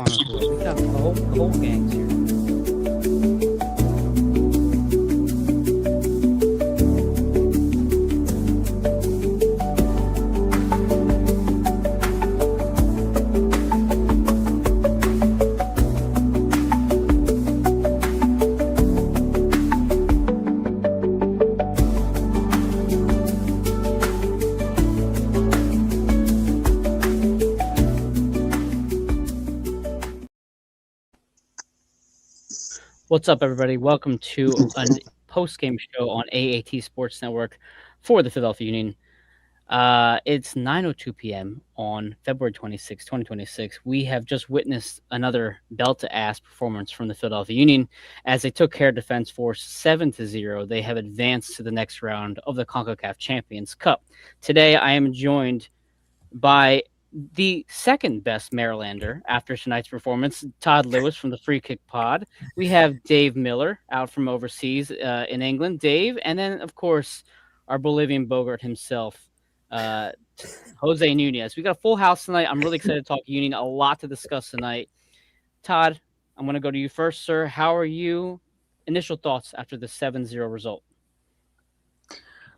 on board. We got the whole gang's here. What's up, everybody? Welcome to a post-game show on AAT Sports Network for the Philadelphia Union. It's 9:02 p.m. on February 26, 2026. We have just witnessed another belt-to-ass performance from the Philadelphia Union as they took care of Defense Force 7-0. They have advanced to the next round of the CONCACAF Champions Cup. Today, I am joined by the second best Marylander after tonight's performance, Todd Lewis from the Free Kick Pod. We have Dave Miller out from overseas in England. Dave, and then, of course, our Bolivian Bogart himself, Jose Nunez. We got a full house tonight. I'm really excited to talk Union. A lot to discuss tonight. Todd, I'm going to go to you first, sir. How are you? Initial thoughts after the 7-0 result?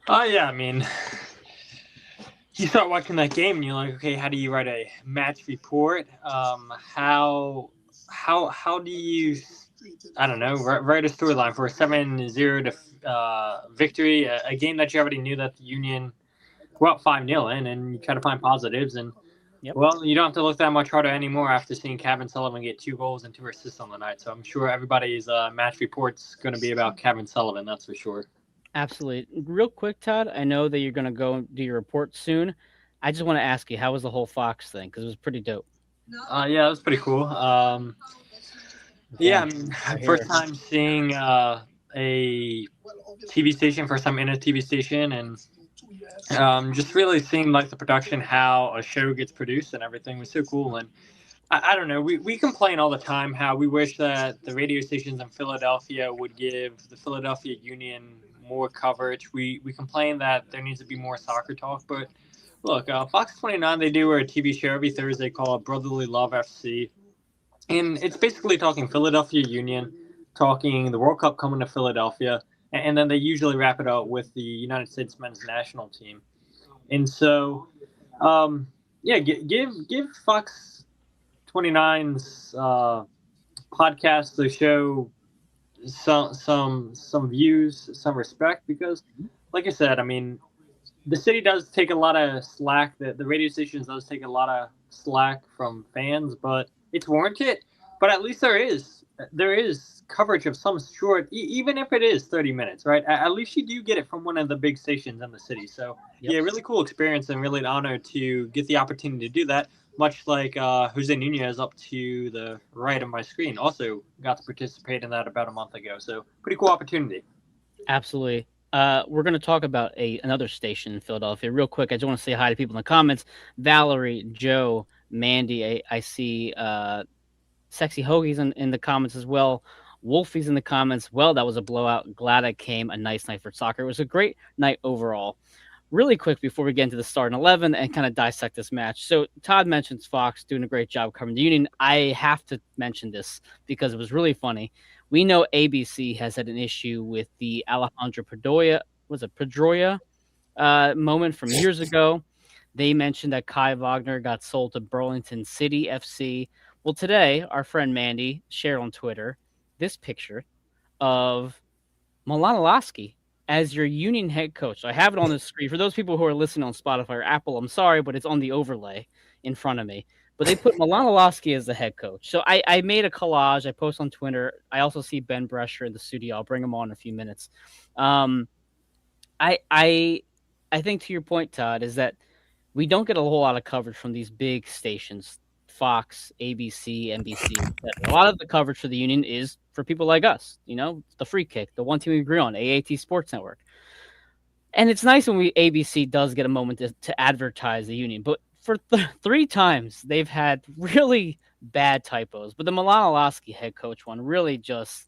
Yeah, I mean, you start watching that game and you're like, okay, how do you write a match report? How do you, I don't know, write a storyline for a 7-0 victory, a game that you already knew that the Union were up 5-0 in, and you try to find positives. And, well, you don't have to look that much harder anymore after seeing Kevin Sullivan get 2 goals and 2 assists on the night. So I'm sure everybody's match report's going to be about Kevin Sullivan, that's for sure. Absolutely. Real quick, Todd, I know that you're going to go do your report soon. I just want to ask you, how was the whole Fox thing? Because it was pretty dope. Yeah, it was pretty cool. Yeah, I mean, first time seeing a TV station, first time in a TV station, and just really seeing like the production, how a show gets produced and everything was so cool. And I don't know, we complain all the time how we wish that the radio stations in Philadelphia would give the Philadelphia Union more coverage. We complain that there needs to be more soccer talk, but look, Fox 29, they do a TV show every Thursday called Brotherly Love FC, and it's basically talking Philadelphia Union, talking the World Cup coming to Philadelphia, and then they usually wrap it up with the United States men's national team. And so, yeah, give Fox 29's podcast, the show, some views, some respect, because, like I said, I mean, the city does take a lot of slack. The radio stations does take a lot of slack from fans, but it's warranted. But at least there is coverage of some sort, even if it is 30 minutes, right? At least you do get it from one of the big stations in the city. So, yeah, really cool experience and really an honor to get the opportunity to do that, much like Jose Nunez up to the right of my screen also got to participate in that about a month ago. So, pretty cool opportunity. Absolutely. We're going to talk about another station in Philadelphia. Real quick, I just want to say hi to people in the comments. Valerie, Joe, Mandy, I see Sexy Hoagie's in the comments as well. Wolfie's in the comments. Well, that was a blowout. Glad it came. A nice night for soccer. It was a great night overall. Really quick before we get into the starting 11 and kind of dissect this match. So Todd mentions Fox doing a great job covering the Union. I have to mention this because it was really funny. We know ABC has had an issue with the Alejandro Pedroia moment from years ago. They mentioned that Kai Wagner got sold to Burlington City FC. Well, today, our friend Mandy shared on Twitter this picture of Milan Lasky as your Union head coach. I have it on the screen. For those people who are listening on Spotify or Apple, I'm sorry, but it's on the overlay in front of me. But they put Milan Lasky as the head coach. So I made a collage. I post on Twitter. I also see Ben Brescher in the studio. I'll bring him on in a few minutes. I think to your point, Todd, is that we don't get a whole lot of coverage from these big stations, Fox, ABC, NBC. A lot of the coverage for the Union is for people like us, the Free Kick, the one team we agree on, AAT Sports Network. And it's nice when ABC does get a moment to advertise the Union, but for 3 times they've had really bad typos. But the Milan Lasky head coach one really just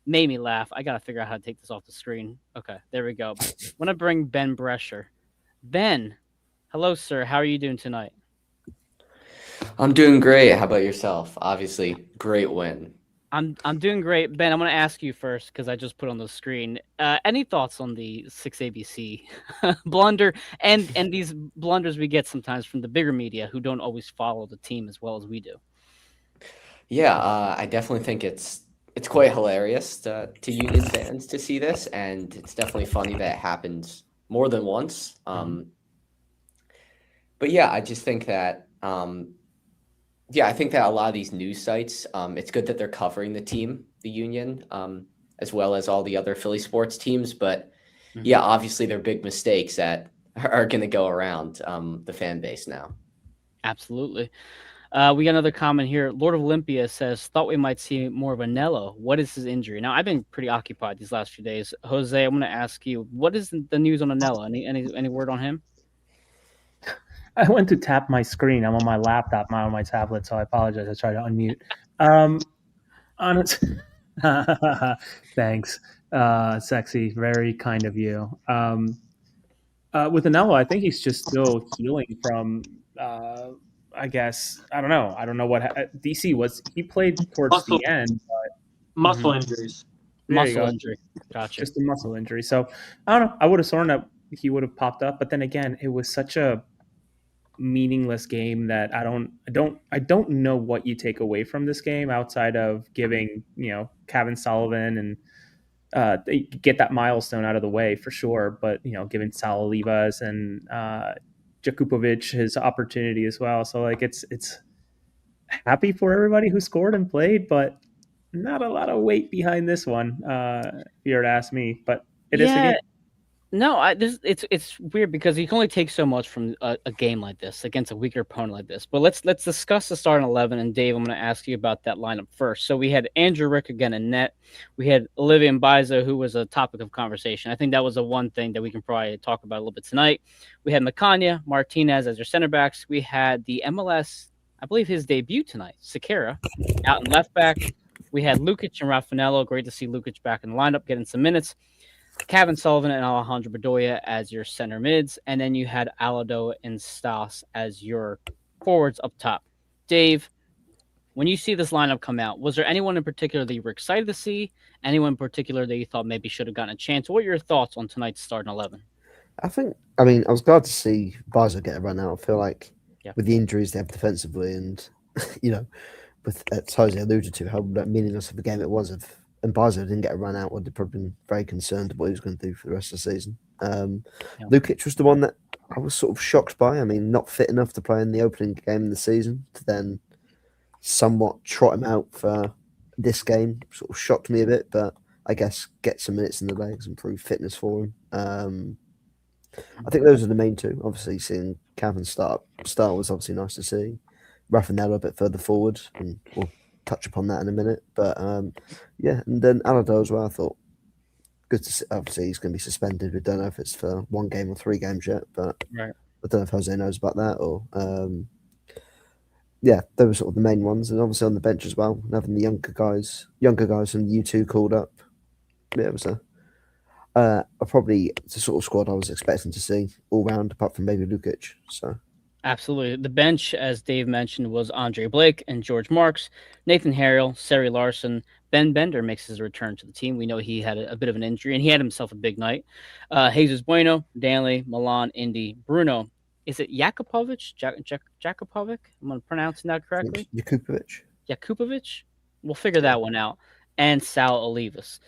made me laugh. I got to figure out how to take this off the screen. Okay, there we go. I want to bring Ben Brescher. Ben, hello, sir. How are you doing tonight? I'm doing great. How about yourself? Obviously, great win. I'm doing great. Ben, I'm going to ask you first because I just put on the screen. Any thoughts on the 6ABC blunder and these blunders we get sometimes from the bigger media who don't always follow the team as well as we do? Yeah, I definitely think it's quite hilarious to Union fans to see this, and it's definitely funny that it happens more than once. But yeah, I just think that yeah, I think that a lot of these news sites, it's good that they're covering the team, the Union, as well as all the other Philly sports teams. But Mhm. yeah, obviously they're big mistakes that are going to go around the fan base now. Absolutely. We got another comment here. Lord of Olympia says, thought we might see more of Anello. What is his injury? Now, I've been pretty occupied these last few days. Jose, I'm going to ask you, what is the news on Anello? Any word on him? I went to tap my screen. I'm on my laptop, not on my tablet, so I apologize. I tried to unmute. Honest, thanks, sexy. Very kind of you. With Anello, I think he's just still healing from. I guess I don't know. I don't know what DC was. He played towards Muscle the end. muscle injuries. There you Muscle go. injury. Gotcha. Just a muscle injury. So I don't know. I would have sworn that he would have popped up, but then again, it was such a meaningless game that I don't know what you take away from this game outside of giving Kevin Sullivan and they get that milestone out of the way for sure, but giving Salalivas and Jakupovic his opportunity as well. So like it's happy for everybody who scored and played, but not a lot of weight behind this one, if you were to ask me. But it is a game. Yeah, no, it's weird because you can only take so much from a game like this against a weaker opponent like this. But let's discuss the starting 11. And Dave, I'm going to ask you about that lineup first. So we had Andrew Rick again in net. We had Olivia Mbiza, who was a topic of conversation. I think that was the one thing that we can probably talk about a little bit tonight. We had Macania, Martinez as your center backs. We had the MLS, I believe his debut tonight, Sakara, out in left back. We had Lukic and Raffanello. Great to see Lukic back in the lineup, getting some minutes. Kevin Sullivan and Alejandro Bedoya as your center mids, and then you had Alado and Stas as your forwards up top. Dave, when you see this lineup come out, was there anyone in particular that you were excited to see? Anyone in particular that you thought maybe should have gotten a chance? What are your thoughts on tonight's starting 11? I was glad to see Barzo get a run out. I feel like Yeah. with the injuries they have defensively and, you know, with as Jose alluded to, how meaningless of a game it was if and Barzo didn't get a run out, would have probably been very concerned what he was going to do for the rest of the season. Lukic was the one that I was sort of shocked by. I mean, not fit enough to play in the opening game of the season to then somewhat trot him out for this game sort of shocked me a bit, but I guess get some minutes in the legs, improve fitness for him. I think those are the main two. Obviously, seeing Cavan start was obviously nice to see. Raffanello a bit further forward, and we'll touch upon that in a minute. But yeah, and then Alado as well. I thought good to see. Obviously, he's going to be suspended. We don't know if it's for 1 game or 3 games yet, but Right. I don't know if Jose knows about that or. Yeah, they were sort of the main ones, and obviously on the bench as well, and having the younger guys from the U2 called up. Yeah, it was probably the sort of squad I was expecting to see all round, apart from maybe Lukic. So Absolutely. The bench, as Dave mentioned, was Andre Blake and George Marks, Nathan Harrell, Seri Larson. Ben Bender makes his return to the team. We know he had a bit of an injury, and he had himself a big night. Jesus Bueno, Danley, Milan, Indy, Bruno. Is it Jakupovic? Jakupovic? Am I pronouncing that correctly? Jakupovic. Jakupovic? We'll figure that one out. And Sal Olivas.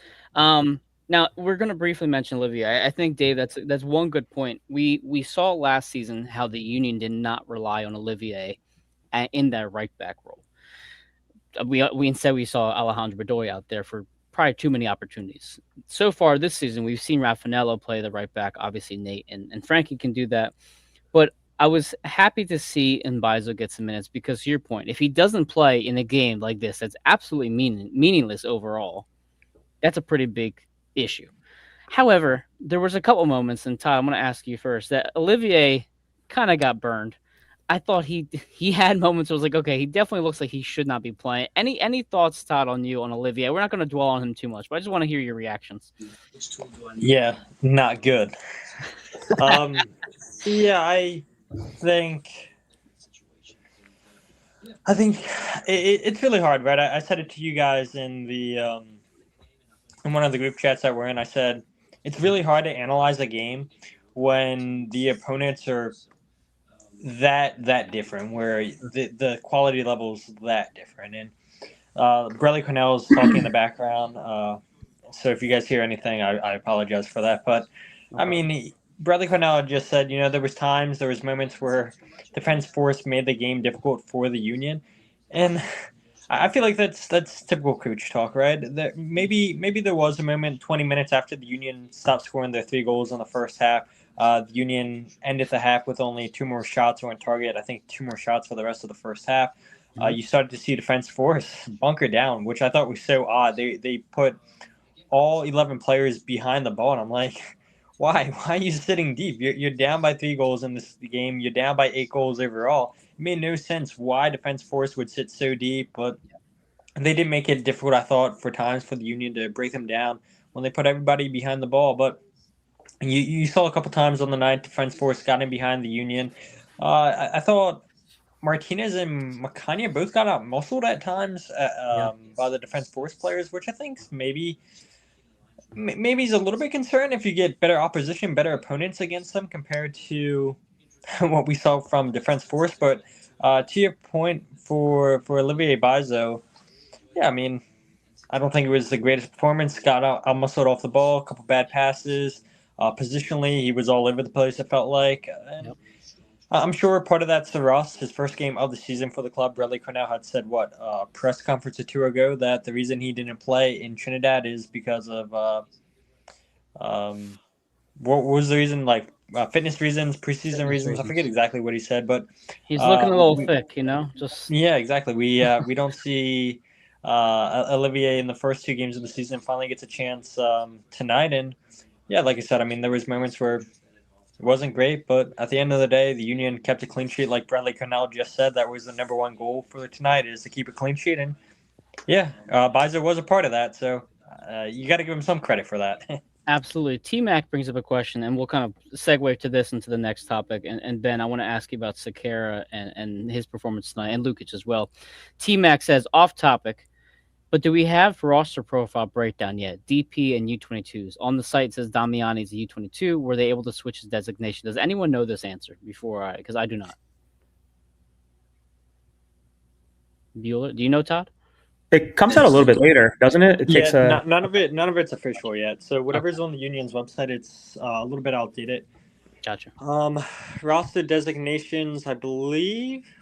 Now we're going to briefly mention Olivia. I think Dave, that's one good point. We saw last season how the Union did not rely on Olivier in that right back role. We instead we saw Alejandro Bedoya out there for probably too many opportunities. So far this season, we've seen Raffanello play the right back. Obviously, Nate and Frankie can do that. But I was happy to see Mbizo get some minutes because, to your point, if he doesn't play in a game like this, that's absolutely meaningless overall. That's a pretty big issue. However, there was a couple moments, and Todd, I'm going to ask you first, that Olivier kind of got burned. I thought he had moments where I was like, okay, he definitely looks like he should not be playing. Any thoughts, Todd, on you on Olivier? We're not going to dwell on him too much, but I just want to hear your reactions. Yeah, not good. Yeah, I think I think it's really hard, right? I said it to you guys in the in one of the group chats that we're in. I said it's really hard to analyze a game when the opponents are that different, where the quality level is that different. And Bradley Cornell is talking in the background, so if you guys hear anything, I apologize for that. But I mean, Bradley Cornell just said, there was moments where Defense Force made the game difficult for the Union, and I feel like that's typical coach talk, right? That maybe there was a moment 20 minutes after the Union stopped scoring their 3 goals in the first half. The Union ended the half with only 2 more shots on target. I think 2 more shots for the rest of the first half. You started to see Defense Force bunker down, which I thought was so odd. They put all 11 players behind the ball, and I'm like, why? Why are you sitting deep? You're down by 3 goals in this game. You're down by 8 goals overall. It made no sense why Defense Force would sit so deep, but they did make it difficult, I thought, for times for the Union to break them down when they put everybody behind the ball. But you saw a couple times on the night Defense Force got in behind the Union. I thought Martinez and Macania both got out muscled at times by the Defense Force players, which I think maybe he's a little bit concerned if you get better opposition, better opponents against them compared to what we saw from Defense Force. But to your point for Olivier Bizo, yeah, I mean, I don't think it was the greatest performance. Got out muscled off the ball, a couple bad passes. Positionally, he was all over the place, it felt like. And I'm sure part of that's the Ross, his first game of the season for the club. Bradley Cornell had said, press conference a tour ago, that the reason he didn't play in Trinidad is because of what was the reason? Like fitness reasons, preseason reasons. I forget exactly what he said, but he's looking a little thick, Just yeah, exactly. We don't see Olivier in the first 2 games of the season. Finally gets a chance tonight, and yeah, like I said, I mean, there was moments where it wasn't great, but at the end of the day, the Union kept a clean sheet, like Bradley Cornell just said. That was the number 1 goal for tonight, is to keep a clean sheet, and yeah, Bizer was a part of that, so you got to give him some credit for that. absolutely. T-Mac brings up a question, and we'll kind of segue to this into the next topic. And Ben, I want to ask you about Sakara and his performance tonight, and Lukic as well. T-Mac says, off topic, but do we have roster profile breakdown yet? DP and U22s. On the site, it says Damiani's a U22. Were they able to switch his designation? Does anyone know this answer because I do not. Bueller, do you know, Todd? It comes out a little bit later, doesn't it? It takes none of it's official yet. So whatever's on the Union's website, it's a little bit outdated. Gotcha. Roster designations, I believe,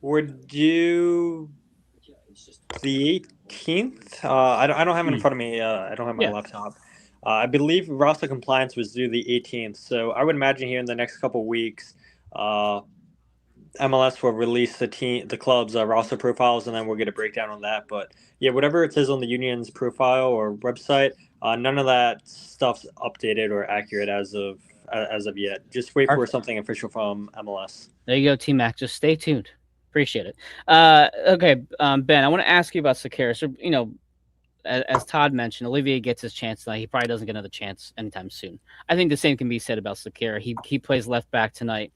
were due the 18th. I don't have it in front of me. I don't have my laptop. I believe roster compliance was due the 18th. So I would imagine here in the next couple of weeks, MLS will release the club's roster profiles, and then we'll get a breakdown on that. But yeah, whatever it says on the Union's profile or website, none of that stuff's updated or accurate as of yet. Just wait for something official from MLS. There you go, T-Mac. Just stay tuned. Appreciate it. Okay, Ben, I want to ask you about Sakara. So, as Todd mentioned, Olivier gets his chance tonight. He probably doesn't get another chance anytime soon. I think the same can be said about Sakara. He plays left back tonight.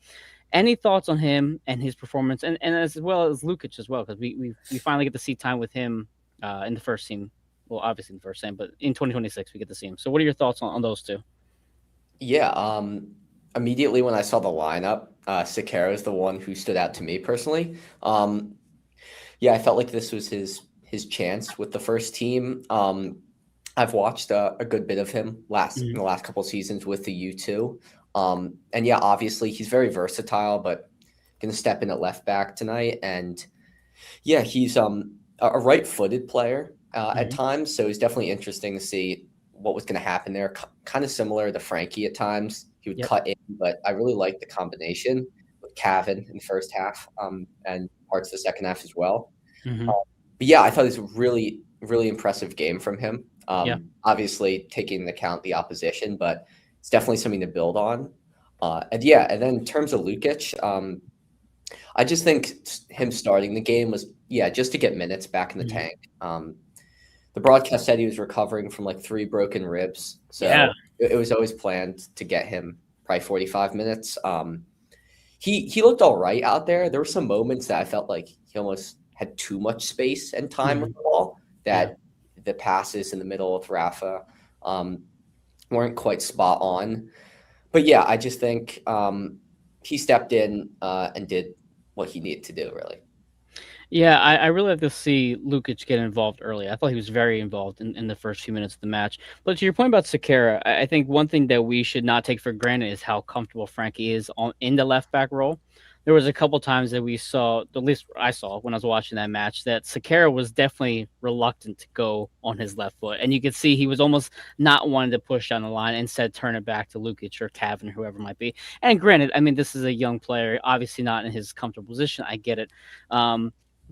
Any thoughts on him and his performance, and as well as Lukic as well, because we finally get to see time with him in the first team. Well, obviously in the first team, but in 2026 we get to see him. So, what are your thoughts on those two? Yeah, immediately when I saw the lineup, Sakara is the one who stood out to me personally. Yeah, I felt like this was his chance with the first team. I've watched a good bit of him in the last couple of seasons with the U2. And yeah, obviously he's very versatile, but going to step in at left back tonight. And yeah, he's a right-footed player at times, so it's definitely interesting to see what was going to happen there. Kind of similar to Frankie at times. He would cut in, but I really like the combination with Cavan in the first half and parts of the second half as well. But yeah, I thought it was a really, really impressive game from him. Obviously taking into account the opposition, but it's definitely something to build on. And then in terms of Lukic, I just think him starting the game was, just to get minutes back in the tank. The broadcast said he was recovering from like 3 broken ribs. So it was always planned to get him probably 45 minutes. he looked all right out there. There were some moments that I felt like he almost had too much space and time with the ball, that the passes in the middle of Rafa weren't quite spot on. But yeah, I just think he stepped in and did what he needed to do, really. Yeah, I really like to see Lukic get involved early. I thought he was very involved in the first few minutes of the match. But to your point about Sakara, I think one thing that we should not take for granted is how comfortable Frankie is in the left back role. There was a couple times that we saw, at least I saw when I was watching that match, that Sakara was definitely reluctant to go on his left foot. And you could see he was almost not wanting to push down the line, instead turn it back to Lukic or Kevin, whoever it might be. And granted, I mean, this is a young player, obviously not in his comfortable position. I get it.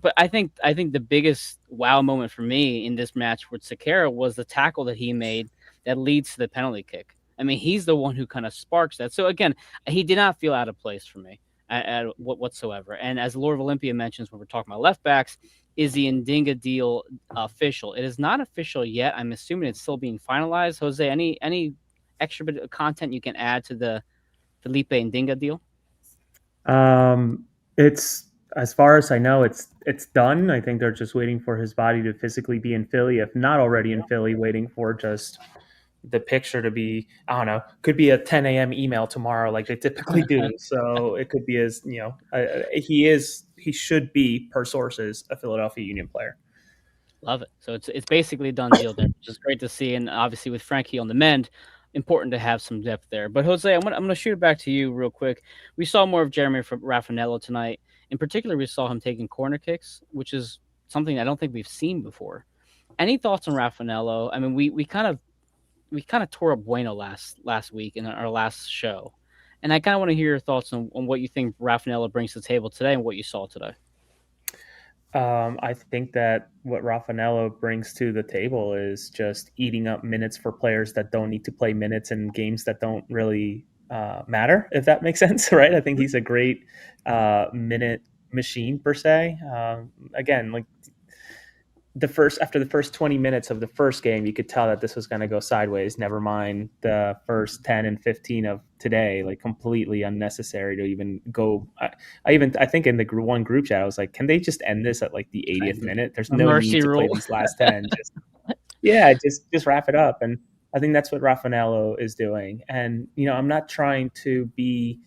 But I think the biggest wow moment for me in this match with Sakara was the tackle that he made that leads to the penalty kick. I mean, he's the one who kind of sparks that. So again, he did not feel out of place for me whatsoever. And as Lord of Olympia mentions when we're talking about left backs, is the Ndinga deal official? It is not official yet. I'm assuming it's still being finalized. Jose, any extra bit of content you can add to the Felipe Ndinga deal? It's, as far as I know, it's done. I think they're just waiting for his body to physically be in Philly, if not already in Philly, waiting for just the picture to be, I don't know, could be a 10 a.m. email tomorrow like they typically do. So it could be as, he should be, per sources, a Philadelphia Union player. Love it. So it's basically a done deal there, which is great to see. And obviously with Frankie on the mend, important to have some depth there. But Jose, I'm gonna shoot it back to you real quick. We saw more of Jeremy Raffanello tonight. In particular, we saw him taking corner kicks, which is something I don't think we've seen before. Any thoughts on Raffanello? I mean, we kind of tore up Bueno last week in our last show. And I kind of want to hear your thoughts on what you think Raffanello brings to the table today and what you saw today. I think that what Raffanello brings to the table is just eating up minutes for players that don't need to play minutes in games that don't really matter, if that makes sense, right? I think he's a great minute machine, per se. Again, like after the first 20 minutes of the first game, you could tell that this was going to go sideways. Never mind the first 10 and 15 of today, like completely unnecessary to even go. I think in the one group chat, I was like, can they just end this at like the 80th minute? There's no need to play these last 10. Just wrap it up. And I think that's what Raffanello is doing. And, I'm not trying to be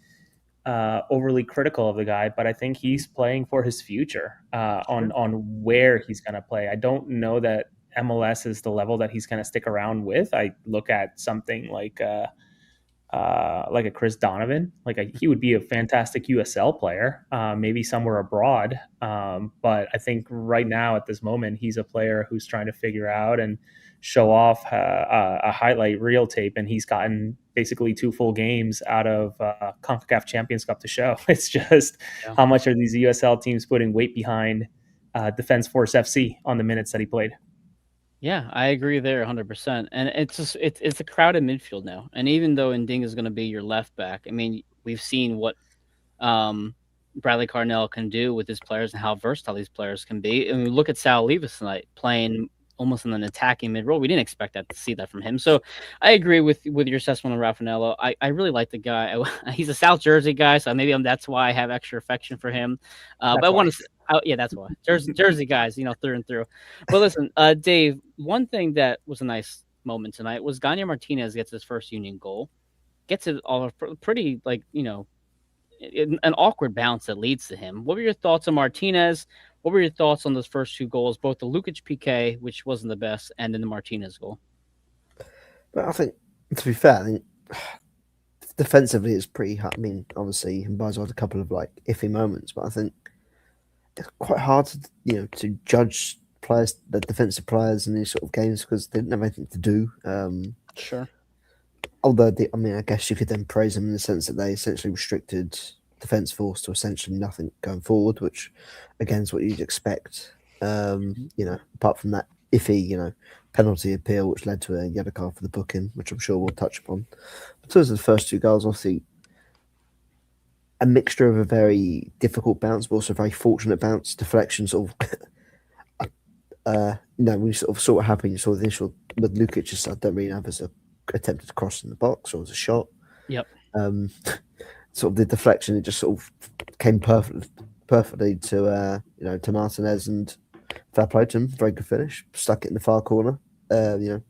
overly critical of the guy, but I think he's playing for his future on where he's going to play. I don't know that MLS is the level that he's going to stick around with. I look at something like a Chris Donovan. He would be a fantastic USL player, maybe somewhere abroad. But I think right now at this moment, he's a player who's trying to figure out and show off a highlight reel tape, and he's gotten basically 2 full games out of CONCACAF Champions Cup to show. It's just how much are these USL teams putting weight behind Defense Force FC on the minutes that he played. Yeah, I agree there 100%. And it's a crowded midfield now. And even though Ndinga is going to be your left back, I mean, we've seen what Bradley Carnell can do with his players and how versatile these players can be. And we look at Sal Levis tonight playing almost in an attacking mid role. We didn't expect to see that from him. So I agree with your assessment on Raffanello. I really like the guy. He's a South Jersey guy, so maybe that's why I have extra affection for him. But I want to. Yeah, that's why. Jersey guys, through and through. But listen, Dave, one thing that was a nice moment tonight was Ganya Martinez gets his first Union goal. Gets it all pretty, an awkward bounce that leads to him. What were your thoughts on Martinez? What were your thoughts on those first 2 goals, both the Lukic PK, which wasn't the best, and then the Martinez goal? But I think, to be fair, I think defensively it's pretty hard. I mean, obviously, Mbazo had a couple of iffy moments, but I think it's quite hard to judge players, the defensive players in these sort of games, because they didn't have anything to do. Sure. Although, I guess you could then praise them in the sense that they essentially restricted Defence Force to essentially nothing going forward, which, again, is what you'd expect. Apart from that iffy, penalty appeal, which led to a yellow card for the booking, which I'm sure we'll touch upon. But in terms of the first 2 goals, obviously, a mixture of a very difficult bounce, but also a very fortunate bounce, deflection, sort of. We sort of saw what happened. You saw the initial with Lukic. I don't really know if it's a attempted cross in the box or as a shot. Yep. sort of the deflection, it just sort of came perfectly to to Martinez, and fair play to him. Very good finish. Stuck it in the far corner. I'm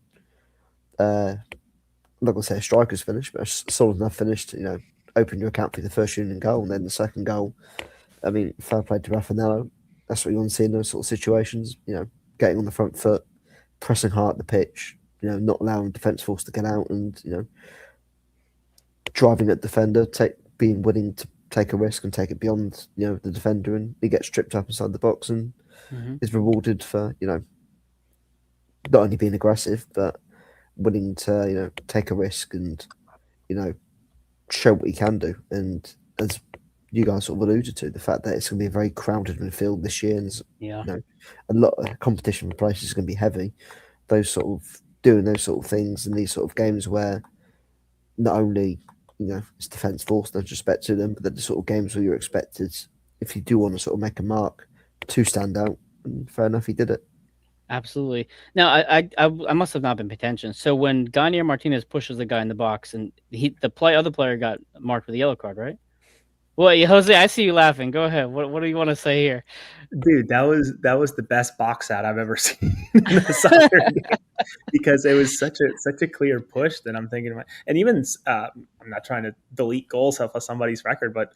not gonna say a striker's finish, but a solid enough finish to open your account for the first shooting goal, and then the second goal. I mean, fair play to Raffanello. That's what you want to see in those sort of situations. Getting on the front foot, pressing hard at the pitch. Not allowing defence force to get out, and driving at defender, being willing to take a risk and take it beyond the defender, and he gets tripped up inside the box and is rewarded for not only being aggressive but willing to take a risk and show what he can do. And as you guys sort of alluded to, the fact that it's going to be a very crowded midfield this year, and a lot of competition for places is going to be heavy. Doing those sort of things in these sort of games where not only it's defence force, no disrespect to them, but they're the sort of games where you're expected, if you do want to sort of make a mark, to stand out. And fair enough, he did it. Absolutely. Now, I must have not been paying attention. So when Gainier Martinez pushes the guy in the box, and the other player got marked with a yellow card, right? Well, Jose, I see you laughing. Go ahead. What do you want to say here? Dude, that was the best box out I've ever seen in a soccer game, because it was such a clear push that I'm thinking about. And even I'm not trying to delete goals off of somebody's record, but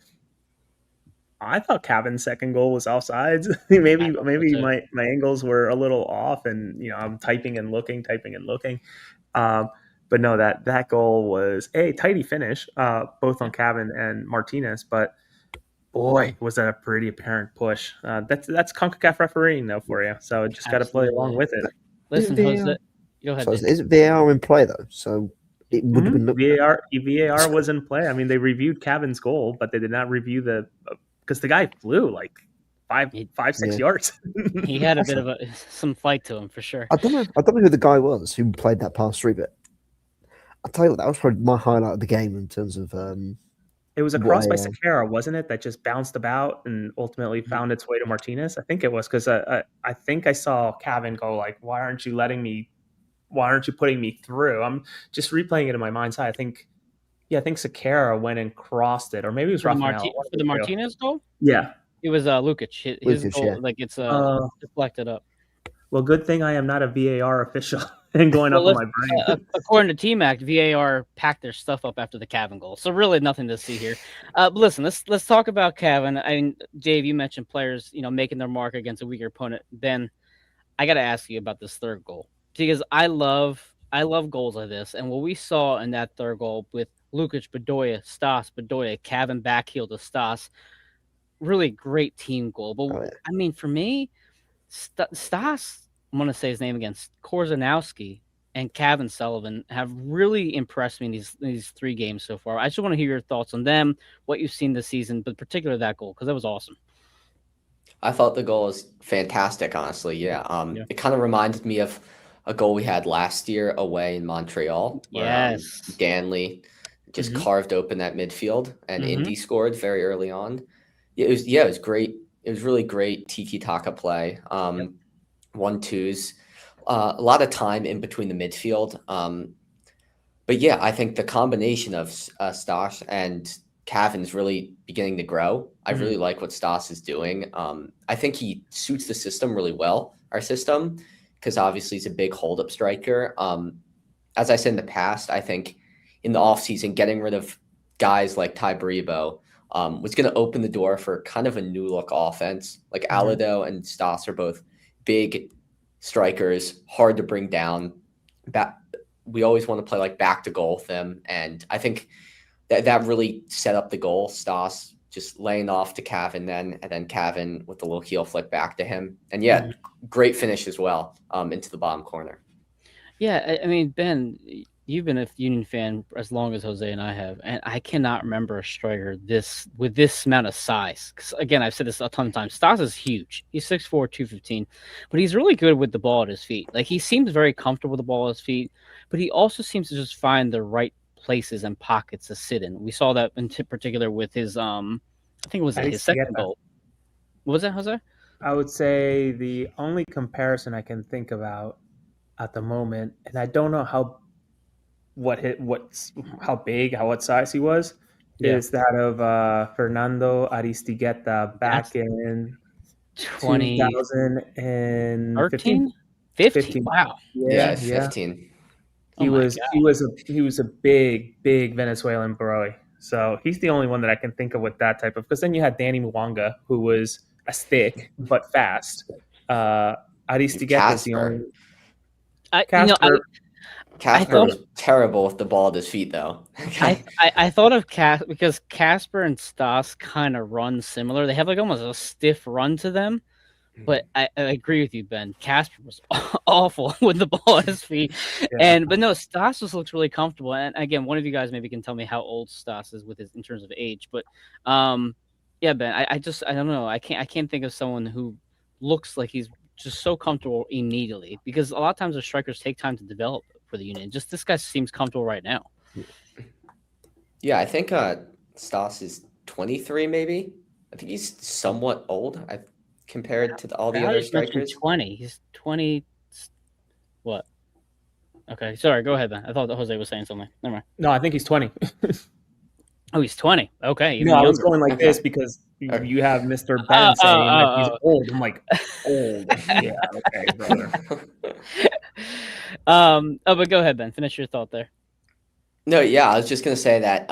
I thought Cavan's second goal was offsides. maybe my angles were a little off, and I'm typing and looking. But no, that goal was a tidy finish, both on Cavan and Martinez. But boy, was that a pretty apparent push. That's CONCACAF refereeing though for you. So just got to play along with it. Listen, Jose, go ahead. So isn't VAR in play though? So it would have been VAR was in play. I mean, they reviewed Cavan's goal, but they did not review because the guy flew like 6 yards. He had a bit of some fight to him for sure. I don't know who the guy was who played that pass through, but I'll tell you what, that was probably my highlight of the game in terms of. It was a cross by Sequeira, wasn't it? That just bounced about and ultimately found its way to Martinez. I think it was, because I think I saw Cavan go like, "Why aren't you putting me through?" I'm just replaying it in my mind's eye. I think Sequeira went and crossed it, or maybe it was Raffanello. For the Martinez goal? Yeah. It was Lukic. His goal, yeah. like it's deflected up. Well, good thing I am not a VAR official and going up on my brain. According to T-Mac, VAR packed their stuff up after the Cavan goal, so really nothing to see here. But listen, let's talk about Cavan. I mean, Dave, you mentioned players, making their mark against a weaker opponent. Ben, I got to ask you about this third goal, because I love goals like this, and what we saw in that third goal with Lukic, Bedoya, Cavan backheel to Stas, really great team goal. But I mean, for me, Stas, I'm going to say his name again, Korzanowski and Cavan Sullivan have really impressed me in these 3 games so far. I just want to hear your thoughts on them, what you've seen this season, but particularly that goal, because that was awesome. I thought the goal was fantastic, honestly. Yeah. It kind of reminded me of a goal we had last year away in Montreal. Where, Danley just carved open that midfield, and Indy scored very early on. It was great. It was really great tiki-taka play. 1-2s, a lot of time in between the midfield. But yeah, I think the combination of Stas and Cavan's really beginning to grow. I really like what Stas is doing. I think he suits the system really well, our system, because obviously he's a big hold-up striker. As I said in the past, I think in the offseason, getting rid of guys like Ty Baribo was going to open the door for kind of a new look offense. Like Alado and Stas are both big strikers, hard to bring down. We always want to play like back to goal with them, and I think that really set up the goal. Stas just laying off to Cavan and then Cavan with the little heel flick back to him, and great finish as well into the bottom corner. Yeah, I mean, Ben, you've been a Union fan as long as Jose and I have, and I cannot remember a striker with this amount of size. Because again, I've said this a ton of times. Stas is huge. He's 6'4", 215, but he's really good with the ball at his feet. Like, he seems very comfortable with the ball at his feet, but he also seems to just find the right places and pockets to sit in. We saw that in particular with his I think it was his second goal. What was that, Jose? I would say the only comparison I can think about at the moment, and I don't know what size he was, is that of Fernando Aristigueta back in 2015. 2013? 15? 15. Wow. Yeah, Yeah, it's yeah. 15. Oh my God. He was a big Venezuelan bro. So he's the only one that I can think of with that type of. Because then you had Danny Mwanga, who was a stick but fast. Aristigueta is the only. Casper. Casper was terrible with the ball at his feet, though. I thought of because Casper and Stas kind of run similar. They have like almost a stiff run to them. But I agree with you, Ben. Casper was awful with the ball at his feet, but no, Stas just looks really comfortable. And again, one of you guys maybe can tell me how old Stas is in terms of age. But yeah, Ben, I don't know. I can't think of someone who looks like he's just so comfortable immediately, because a lot of times the strikers take time to develop for the Union. Just this guy seems comfortable right now. Yeah, I think Stas is 23, maybe. I think he's somewhat old. Compared to all the other strikers. 20. He's 20. What? Okay, sorry. Go ahead, Ben. I thought Jose was saying something. Never mind. No, I think he's 20. Oh, he's 20. Okay. No, I was going like this because you have Mr. Ben saying that he's old. I'm like, old. Yeah, okay, brother. But go ahead, Ben. Finish your thought there. No, yeah, I was just gonna say that.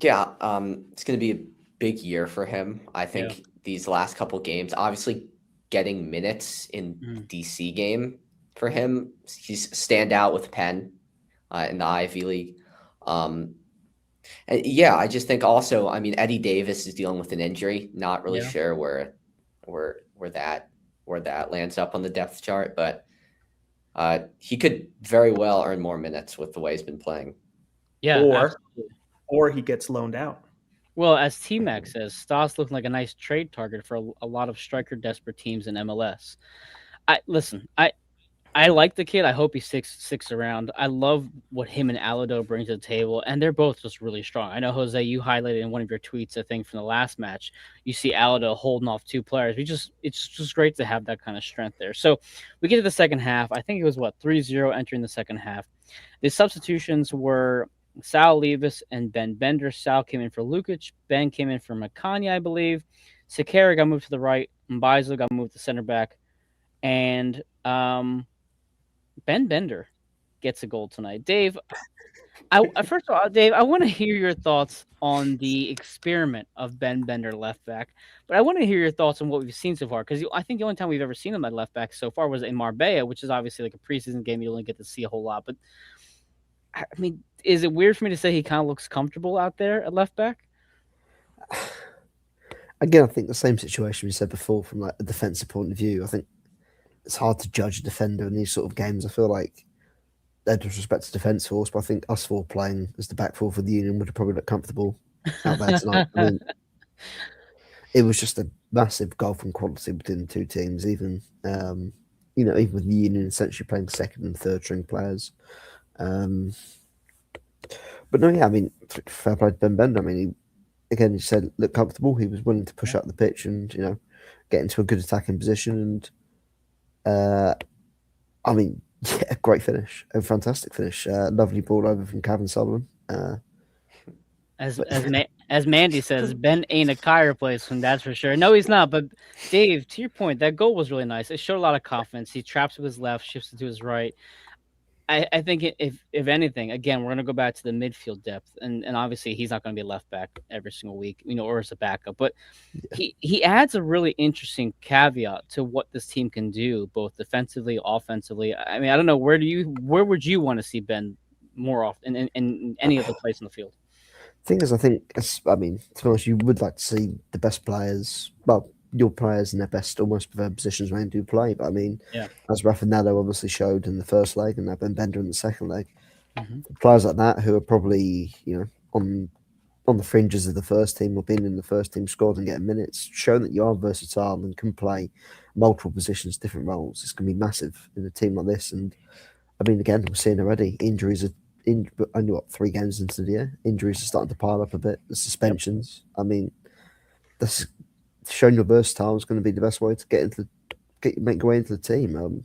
It's gonna be a big year for him. I think these last couple games, obviously getting minutes in DC game for him, he's standout with Penn in the Ivy League. And yeah, I just think also, I mean, Eddie Davis is dealing with an injury. Not really sure where that lands up on the depth chart, but he could very well earn more minutes with the way he's been playing. Yeah, or he gets loaned out. Well, as T-Mac says, Stas looking like a nice trade target for a lot of striker desperate teams in MLS. I like the kid. I hope he sticks around. I love what him and Alado bring to the table, and they're both just really strong. I know, Jose, you highlighted in one of your tweets, I think, from the last match, you see Alado holding off two players. It's just great to have that kind of strength there. So we get to the second half. I think it was, 3-0 entering the second half. The substitutions were Sal Levis and Ben Bender. Sal came in for Lukic. Ben came in for Makanya, I believe. Sekera got moved to the right. Mbaizo got moved to center back. And Ben Bender gets a goal tonight. Dave, first of all, Dave, I want to hear your thoughts on the experiment of Ben Bender left back. But I want to hear your thoughts on what we've seen so far, because I think the only time we've ever seen him at left back so far was in Marbella, which is obviously like a preseason game. You only get to see a whole lot. But I mean, is it weird for me to say he kind of looks comfortable out there at left back? Again, I think the same situation we said before from like a defensive point of view. I think it's hard to judge a defender in these sort of games. I feel like no disrespect to defence force, but I think us four playing as the back four for the Union would have probably looked comfortable out there tonight. I mean, it was just a massive gulf in quality between the two teams. Even even with the Union essentially playing second and third string players. But no, yeah, I mean, fair play to Ben Bender. I mean, he said look comfortable. He was willing to push up the pitch and get into a good attacking position. And I mean, yeah, great finish, a fantastic finish, lovely ball over from Kevin Sullivan. As Mandy says, Ben ain't a Kai replacement, that's for sure. No, he's not. But Dave, to your point, that goal was really nice. It showed a lot of confidence. He traps with his left, shifts it to his right. I think if anything, again, we're going to go back to the midfield depth, and obviously he's not going to be left back every single week, or as a backup. But he adds a really interesting caveat to what this team can do, both defensively, offensively. I mean, I don't know, where would you want to see Ben more often in any other place in the field? Thing is, I think, to be honest, you would like to see the best players, your players in their best, almost preferred positions when they do play. But I mean, as Raffinello obviously showed in the first leg and now Ben Bender in the second leg, players like that who are probably, on the fringes of the first team or being in the first team squad and getting minutes, showing that you are versatile and can play multiple positions, different roles. It's going to be massive in a team like this. And I mean, again, we're seeing already injuries are only 3 games into the year. Injuries are starting to pile up a bit. The suspensions. I mean, this showing you're versatile is going to be the best way to make your way into the team.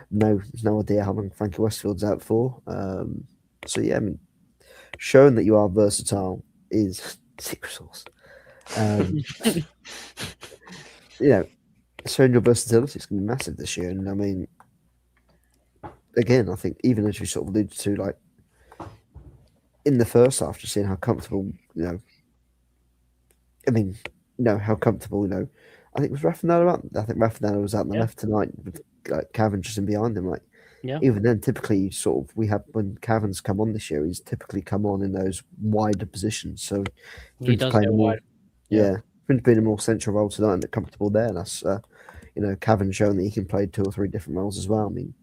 There's no idea how long Frankie Westfield's out for. So yeah, I mean, showing that you are versatile is secret sauce. You know, showing your versatility is going to be massive this year. And I mean, again, I think even as you sort of alluded to, like in the first half, just seeing how comfortable, how comfortable, I think was Rafinha out. I think Rafinha was out on the left tonight with like Cavan just in behind him. Like, even then, typically, we have when Cavan's come on this year, he's typically come on in those wider positions. So he does go wide. For him to be in a more central role tonight and comfortable there. That's Cavan showing that he can play 2 or 3 different roles as well. I mean,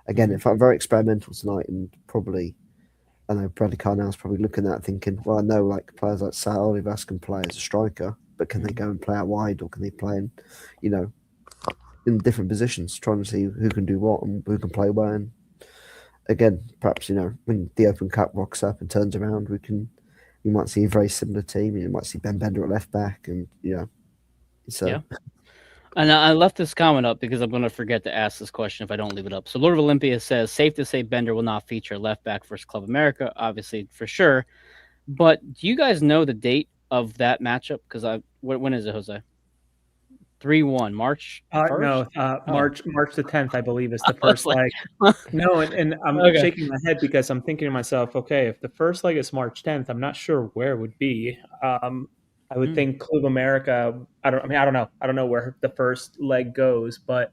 again, it felt very experimental tonight, and probably I know Bradley Carnell's probably looking at it thinking, well, I know like players like Sal Olivas can play as a striker, but can they go and play out wide, or can they play in different positions, trying to see who can do what and who can play where. And again, perhaps when the Open Cup rocks up and turns around, we might see a very similar team. You might see Ben Bender at left back, and so. And I left this comment up because I'm going to forget to ask this question if I don't leave it up. So Lord of Olympia says, safe to say Bender will not feature left back versus Club America, obviously, for sure. But do you guys know the date of that matchup? Because when is it, Jose? 3-1, March 1st? No, March the 10th, I believe, is the first leg. No, and I'm shaking my head because I'm thinking to myself, okay, if the first leg is March 10th, I'm not sure where it would be. I would think Club America. I don't know. I don't know where the first leg goes, but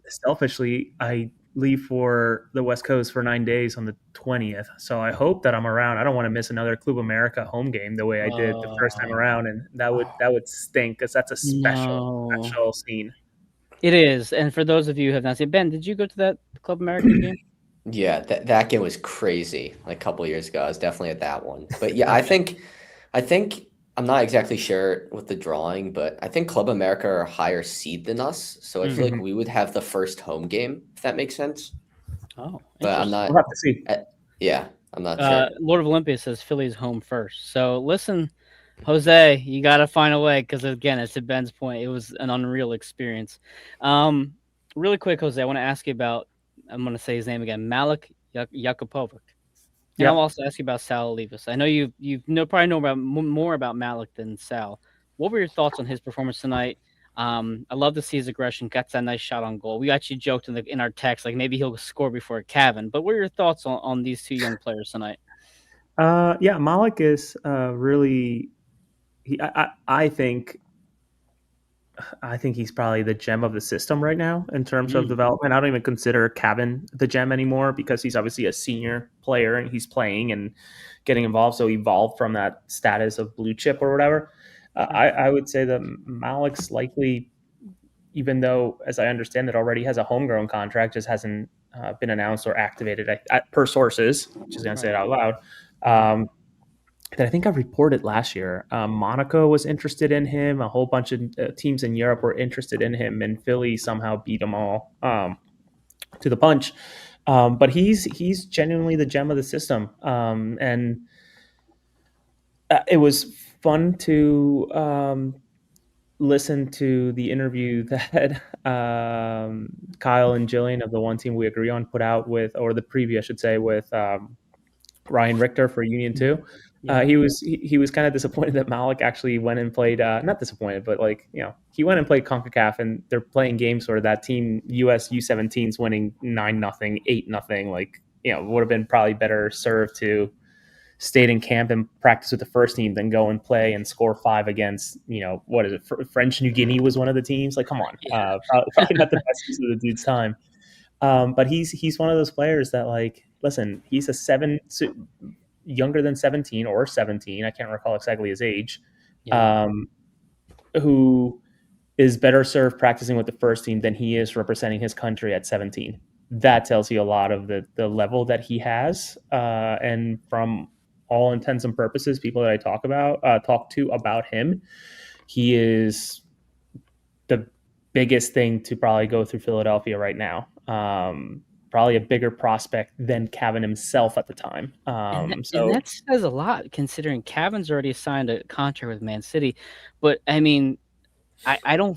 selfishly, I leave for the West Coast for 9 days on the 20th. So I hope that I'm around. I don't want to miss another Club America home game the way I did the first time around, and that would stink because that's a special scene. It is, and for those of you who have not seen, Ben, did you go to that Club America game? Yeah, that game was crazy. Like a couple of years ago, I was definitely at that one. But yeah, I think I'm not exactly sure with the drawing, but I think Club America are a higher seed than us, so I feel like we would have the first home game, if that makes sense. Oh, but I'm not. We'll have to see. I'm not sure. Lord of Olympia says Philly's home first. So listen, Jose, you got to find a way because again, it's to Ben's point. It was an unreal experience. Really quick, Jose, I want to ask you about. I'm going to say his name again, Malik Jakupovic. And I'll also ask you about Sal Olivas. I know you probably know about more about Malik than Sal. What were your thoughts on his performance tonight? I love to see his aggression. Got that nice shot on goal. We actually joked in our text like maybe he'll score before Cavan. But what are your thoughts on these 2 young players tonight? Malik is really. I think he's probably the gem of the system right now in terms of development. I don't even consider Cavan the gem anymore because he's obviously a senior player and he's playing and getting involved. So he evolved from that status of blue chip or whatever. I would say that Malik's likely, even though, as I understand it, already has a homegrown contract, just hasn't been announced or activated per sources, just going to say it out loud. That I think I reported last year. Monaco was interested in him. A whole bunch of teams in Europe were interested in him, and Philly somehow beat them all to the punch. But he's genuinely the gem of the system, and it was fun to listen to the interview that Kyle and Jillian of the One Team We Agree On put out with, or the preview, I should say, with Ryan Richter for Union 2. He was kind of disappointed that Malik actually went and played, not disappointed, but he went and played CONCACAF, and they're playing games where that team, US U17s, winning 9-0, 8-0. Would have been probably better served to stayed in camp and practice with the first team than go and play and score 5 against, what is it? French New Guinea was one of the teams. Like, come on, probably not the best use of the dude's time. But he's one of those players that, listen, he's younger than 17 or 17. I can't recall exactly his age. Who is better served practicing with the first team than he is representing his country at 17. That tells you a lot of the level that he has. And from all intents and purposes, people that I talk to about him, he is the biggest thing to probably go through Philadelphia right now. Probably a bigger prospect than Cavan himself at the time. And that says a lot considering Cavan's already signed a contract with Man City. But I mean, I don't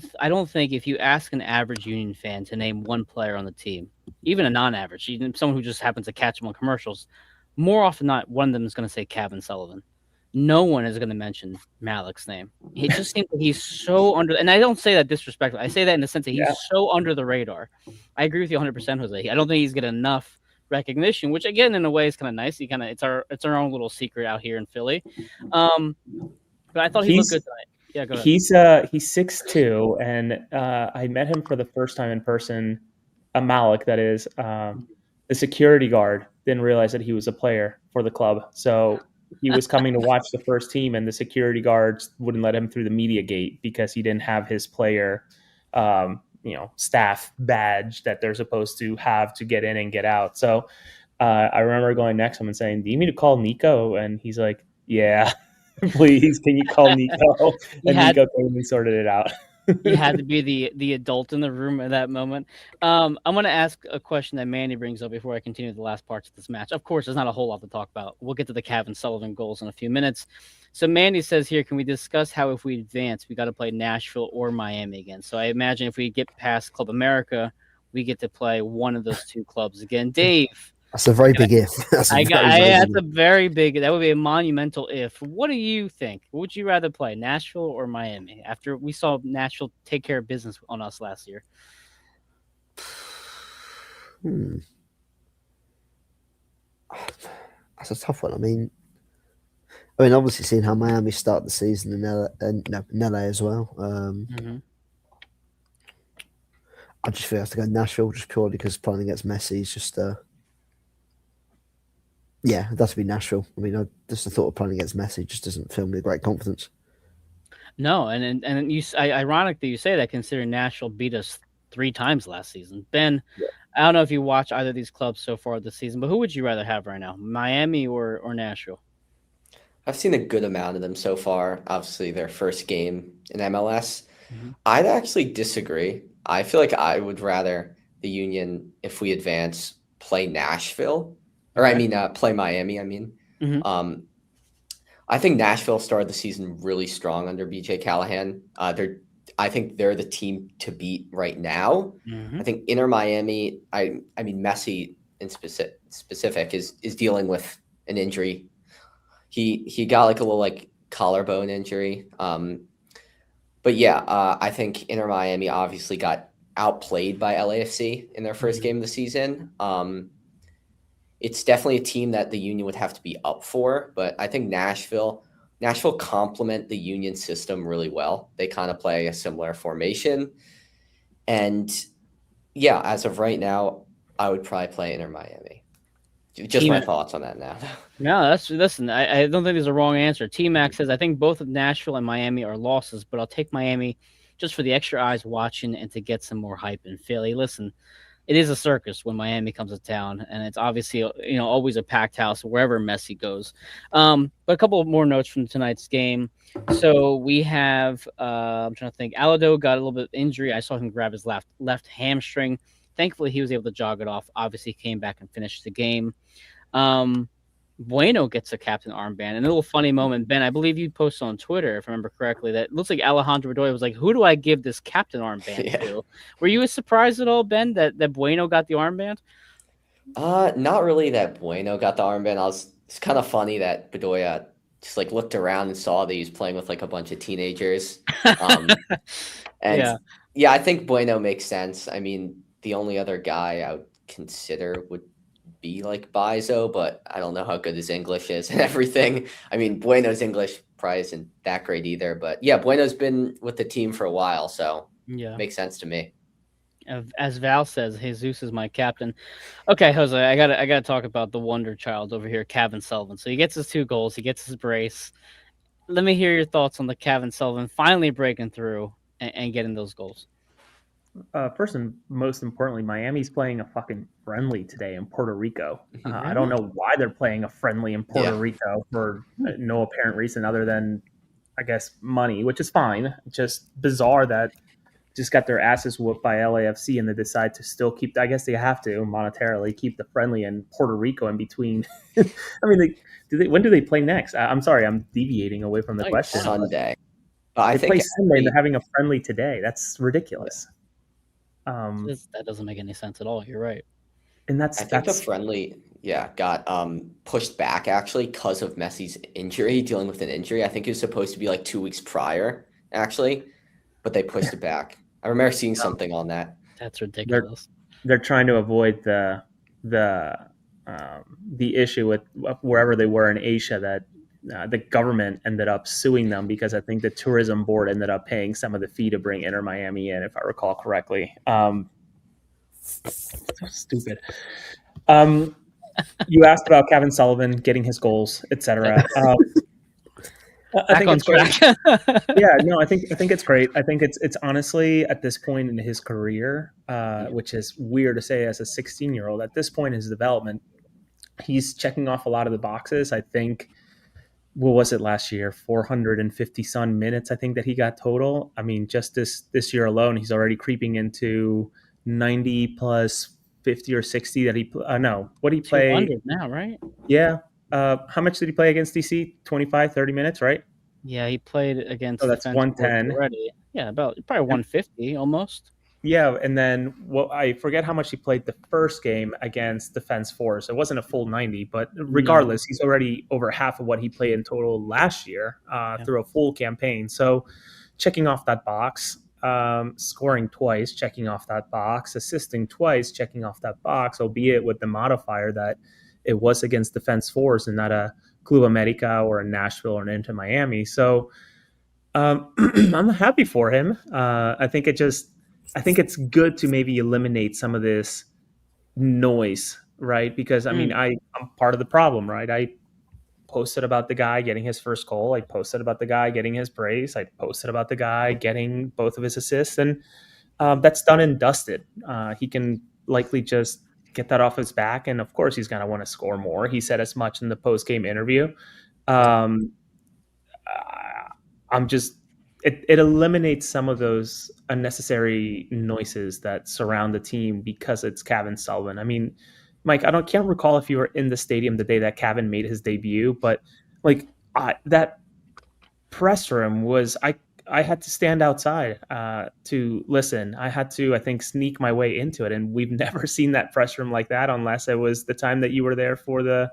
think if you ask an average Union fan to name one player on the team, even a non-average, even someone who just happens to catch them on commercials, more often than not, one of them is going to say Cavan Sullivan. no one is going to mention Malik's name. It just seems like he's so under, and I don't say that disrespectfully. I say that in the sense that he's Yeah. so under the radar. I agree with you 100%, Jose. I don't think he's getting enough recognition, which again, in a way, is kind of nice. It's our own little secret out here in Philly. But I thought he looked good tonight. Yeah, go ahead. He's 6'2", and I met him for the first time in person. Malik, that is, the security guard didn't realize that he was a player for the club, so he was coming to watch the first team, and the security guards wouldn't let him through the media gate because he didn't have his player, staff badge that they're supposed to have to get in and get out. So I remember going next to him and saying, "Do you mean to call Nico?" And he's like, "Yeah." Please, can you call Nico? And Nico came and sorted it out. You had to be the adult in the room at that moment. I'm going to ask a question that Mandy brings up before I continue the last parts of this match. Of course, there's not a whole lot to talk about. We'll get to the Kevin Sullivan goals in a few minutes. So Mandy says here, can we discuss how if we advance, we got to play Nashville or Miami again? So I imagine if we get past Club America, we get to play one of those two clubs again. Dave. That's a very big if. That's a very big. That would be a monumental if. What do you think? Would you rather play Nashville or Miami? After we saw Nashville take care of business on us last year. That's a tough one. I mean, obviously seeing how Miami start the season in LA as well. I just feel I have to go Nashville just purely because playing against Messi is just. Yeah, it has to be Nashville. I mean, just the thought of playing against Messi just doesn't fill me with great confidence. No, and ironic that you say that, considering Nashville beat us 3 times last season. Ben, I don't know if you watch either of these clubs so far this season, but who would you rather have right now, Miami or Nashville? I've seen a good amount of them so far. Obviously, their first game in MLS. I'd actually disagree. I feel like I would rather the Union, if we advance, play Nashville. Or play Miami. I think Nashville started the season really strong under BJ Callahan. I think they're the team to beat right now. I think Inter Miami. I mean Messi in specific is dealing with an injury. He got like a little collarbone injury. But yeah, I think Inter Miami obviously got outplayed by LAFC in their first game of the season. It's definitely a team that the Union would have to be up for, but I think Nashville complement the Union system really well. They kind of play a similar formation. And yeah, as of right now, I would probably play Inter Miami. Just my thoughts on that now. No, listen, I don't think there's a wrong answer. T-Mac says, I think both of Nashville and Miami are losses, but I'll take Miami just for the extra eyes watching and to get some more hype in Philly. Listen, it is a circus when Miami comes to town, and it's obviously always a packed house wherever Messi goes. But a couple of more notes from tonight's game. So we have I'm trying to think. Alado got a little bit of injury. I saw him grab his left hamstring. Thankfully, he was able to jog it off. Obviously, came back and finished the game. Bueno gets a captain armband. And a little funny moment, Ben, I believe you posted on Twitter, if I remember correctly, that it looks like Alejandro Bedoya was like, who do I give this captain armband to? Were you surprised at all, Ben, that Bueno got the armband? Not really that Bueno got the armband. It's kind of funny that Bedoya just looked around and saw that he was playing with a bunch of teenagers. I think Bueno makes sense. I mean, the only other guy I would consider would be Bizo, but I don't know how good his English is and everything. I mean, Bueno's English probably isn't that great either, but yeah, Bueno's been with the team for a while, so makes sense to me. As Val says, Jesus is my captain. Okay, Jose, I gotta talk about the wonder child over here, Kevin Sullivan. So he gets his 2 goals, he gets his brace. Let me hear your thoughts on the Kevin Sullivan finally breaking through and getting those goals. First and most importantly, Miami's playing a fucking friendly today in Puerto Rico. I don't know why they're playing a friendly in Puerto Rico for no apparent reason other than, I guess, money, which is fine. Just bizarre that just got their asses whooped by LAFC and they decide to still keep, I guess they have to monetarily keep the friendly in Puerto Rico in between. I mean, when do they play next? I'm sorry, I'm deviating away from the question. Sunday. They play Sunday and they're having a friendly today. That's ridiculous. That doesn't make any sense at all. You're right. And I think the that's friendly, got pushed back actually because of Messi's injury, dealing with an injury. I think it was supposed to be like 2 weeks prior, actually, but they pushed it back. I remember seeing something on that. That's they're ridiculous. they're trying to avoid the the issue with wherever they were in Asia that the government ended up suing them because I think the tourism board ended up paying some of the fee to bring Inter Miami in, if I recall correctly. So stupid. You asked about Kevin Sullivan getting his goals, etc. I Back think on it's great. track. Yeah, no, I think it's great. I think it's honestly at this point in his career, which is weird to say as a 16-year-old. At this point in his development, he's checking off a lot of the boxes. I think what was it last year? 450 some minutes. I think that he got total. I mean, just this year alone, he's already creeping into 90 plus 50 or 60 that he. No, what did he play? 200 now, right? Yeah. How much did he play against DC? 25, 30 minutes, right? Yeah, he played So against that's Defense Force 110. already. Yeah, about probably 150 almost. Yeah, and then I forget how much he played the first game against Defense Force. It wasn't a full 90, but regardless, he's already over half of what he played in total last year through a full campaign. So checking off that box, scoring twice, checking off that box, assisting twice, checking off that box, albeit with the modifier that it was against Defense Force and not a Club America or a Nashville or an Inter Miami. So I'm happy for him. I think it's good to maybe eliminate some of this noise, right? Because I mean, I'm part of the problem, right? I posted about the guy getting his first goal. I posted about the guy getting his brace. I posted about the guy getting both of his assists, and that's done and dusted. He can likely just get that off his back, and of course, he's going to want to score more. He said as much in the post game interview. Um, I'm just it eliminates some of those unnecessary noises that surround the team because it's Kevin Sullivan. I mean, Mike, can't recall if you were in the stadium the day that Kevin made his debut, but like that press room was I had to stand outside to listen. I had to, I think, sneak my way into it, and we've never seen that press room like that unless it was the time that you were there for the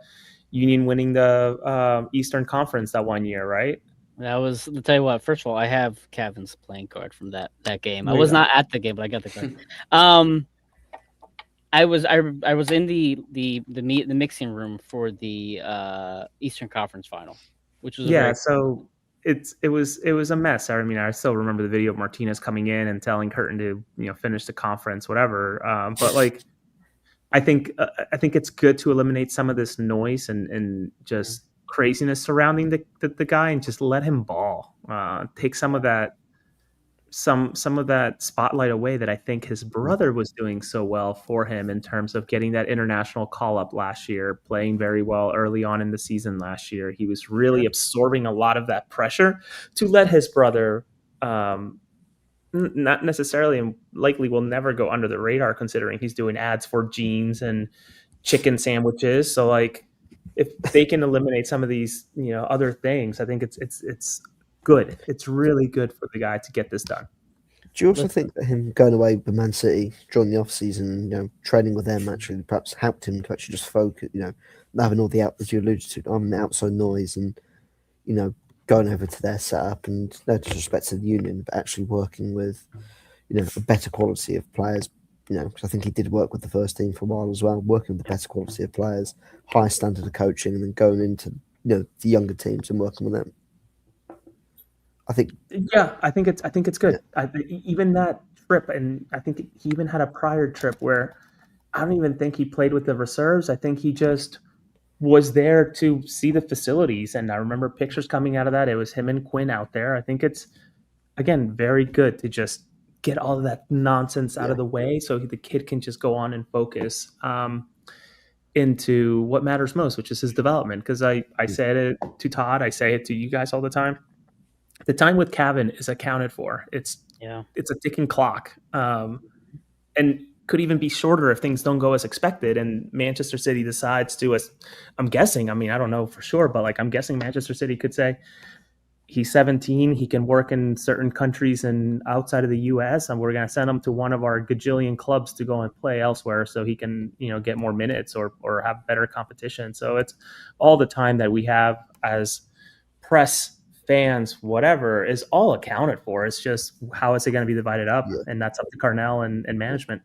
Union winning the Eastern Conference that one year, right? That was, to tell you what, first of all, I have Kevin's playing card from that game. I There you was go. not at the game, but I got the card. I was in the mixing room for the Eastern Conference final, which was So it was a mess. I mean, I still remember the video of Martinez coming in and telling Curtin to finish the conference, whatever. But like, I think it's good to eliminate some of this noise and just craziness surrounding the guy and just let him ball. Take some of that spotlight away that I think his brother was doing so well for him in terms of getting that international call up last year, playing very well early on in the season last year. He was really absorbing a lot of that pressure to let his brother not necessarily and likely will never go under the radar considering he's doing ads for jeans and chicken sandwiches. So like if they can eliminate some of these, other things, I think it's good. It's really good for the guy to get this done. Do you also think that him going away with Man City during the off season, training with them actually perhaps helped him to actually just focus, having all the as you alluded to, on the outside noise and, going over to their setup and no disrespect to the Union, but actually working with, a better quality of players, because I think he did work with the first team for a while as well, working with the better quality of players, high standard of coaching, and then going into, the younger teams and working with them. I think it's good. Yeah. Even that trip, and I think he even had a prior trip where I don't even think he played with the reserves. I think he just was there to see the facilities, and I remember pictures coming out of that. It was him and Quinn out there. I think it's again very good to just get all of that nonsense out of the way, so the kid can just go on and focus into what matters most, which is his development. Because I said it to Todd, I say it to you guys all the time. The time with Kevin is accounted for. It's a ticking clock, and could even be shorter if things don't go as expected. And Manchester City decides to, I'm guessing. I mean, I don't know for sure, but like I'm guessing Manchester City could say, he's 17. He can work in certain countries and outside of the U.S. And we're going to send him to one of our gajillion clubs to go and play elsewhere, so he can, get more minutes or have better competition. So it's all the time that we have as press, fans, whatever, is all accounted for. It's just how is it going to be divided up, Yeah. and that's up to Carnell and management.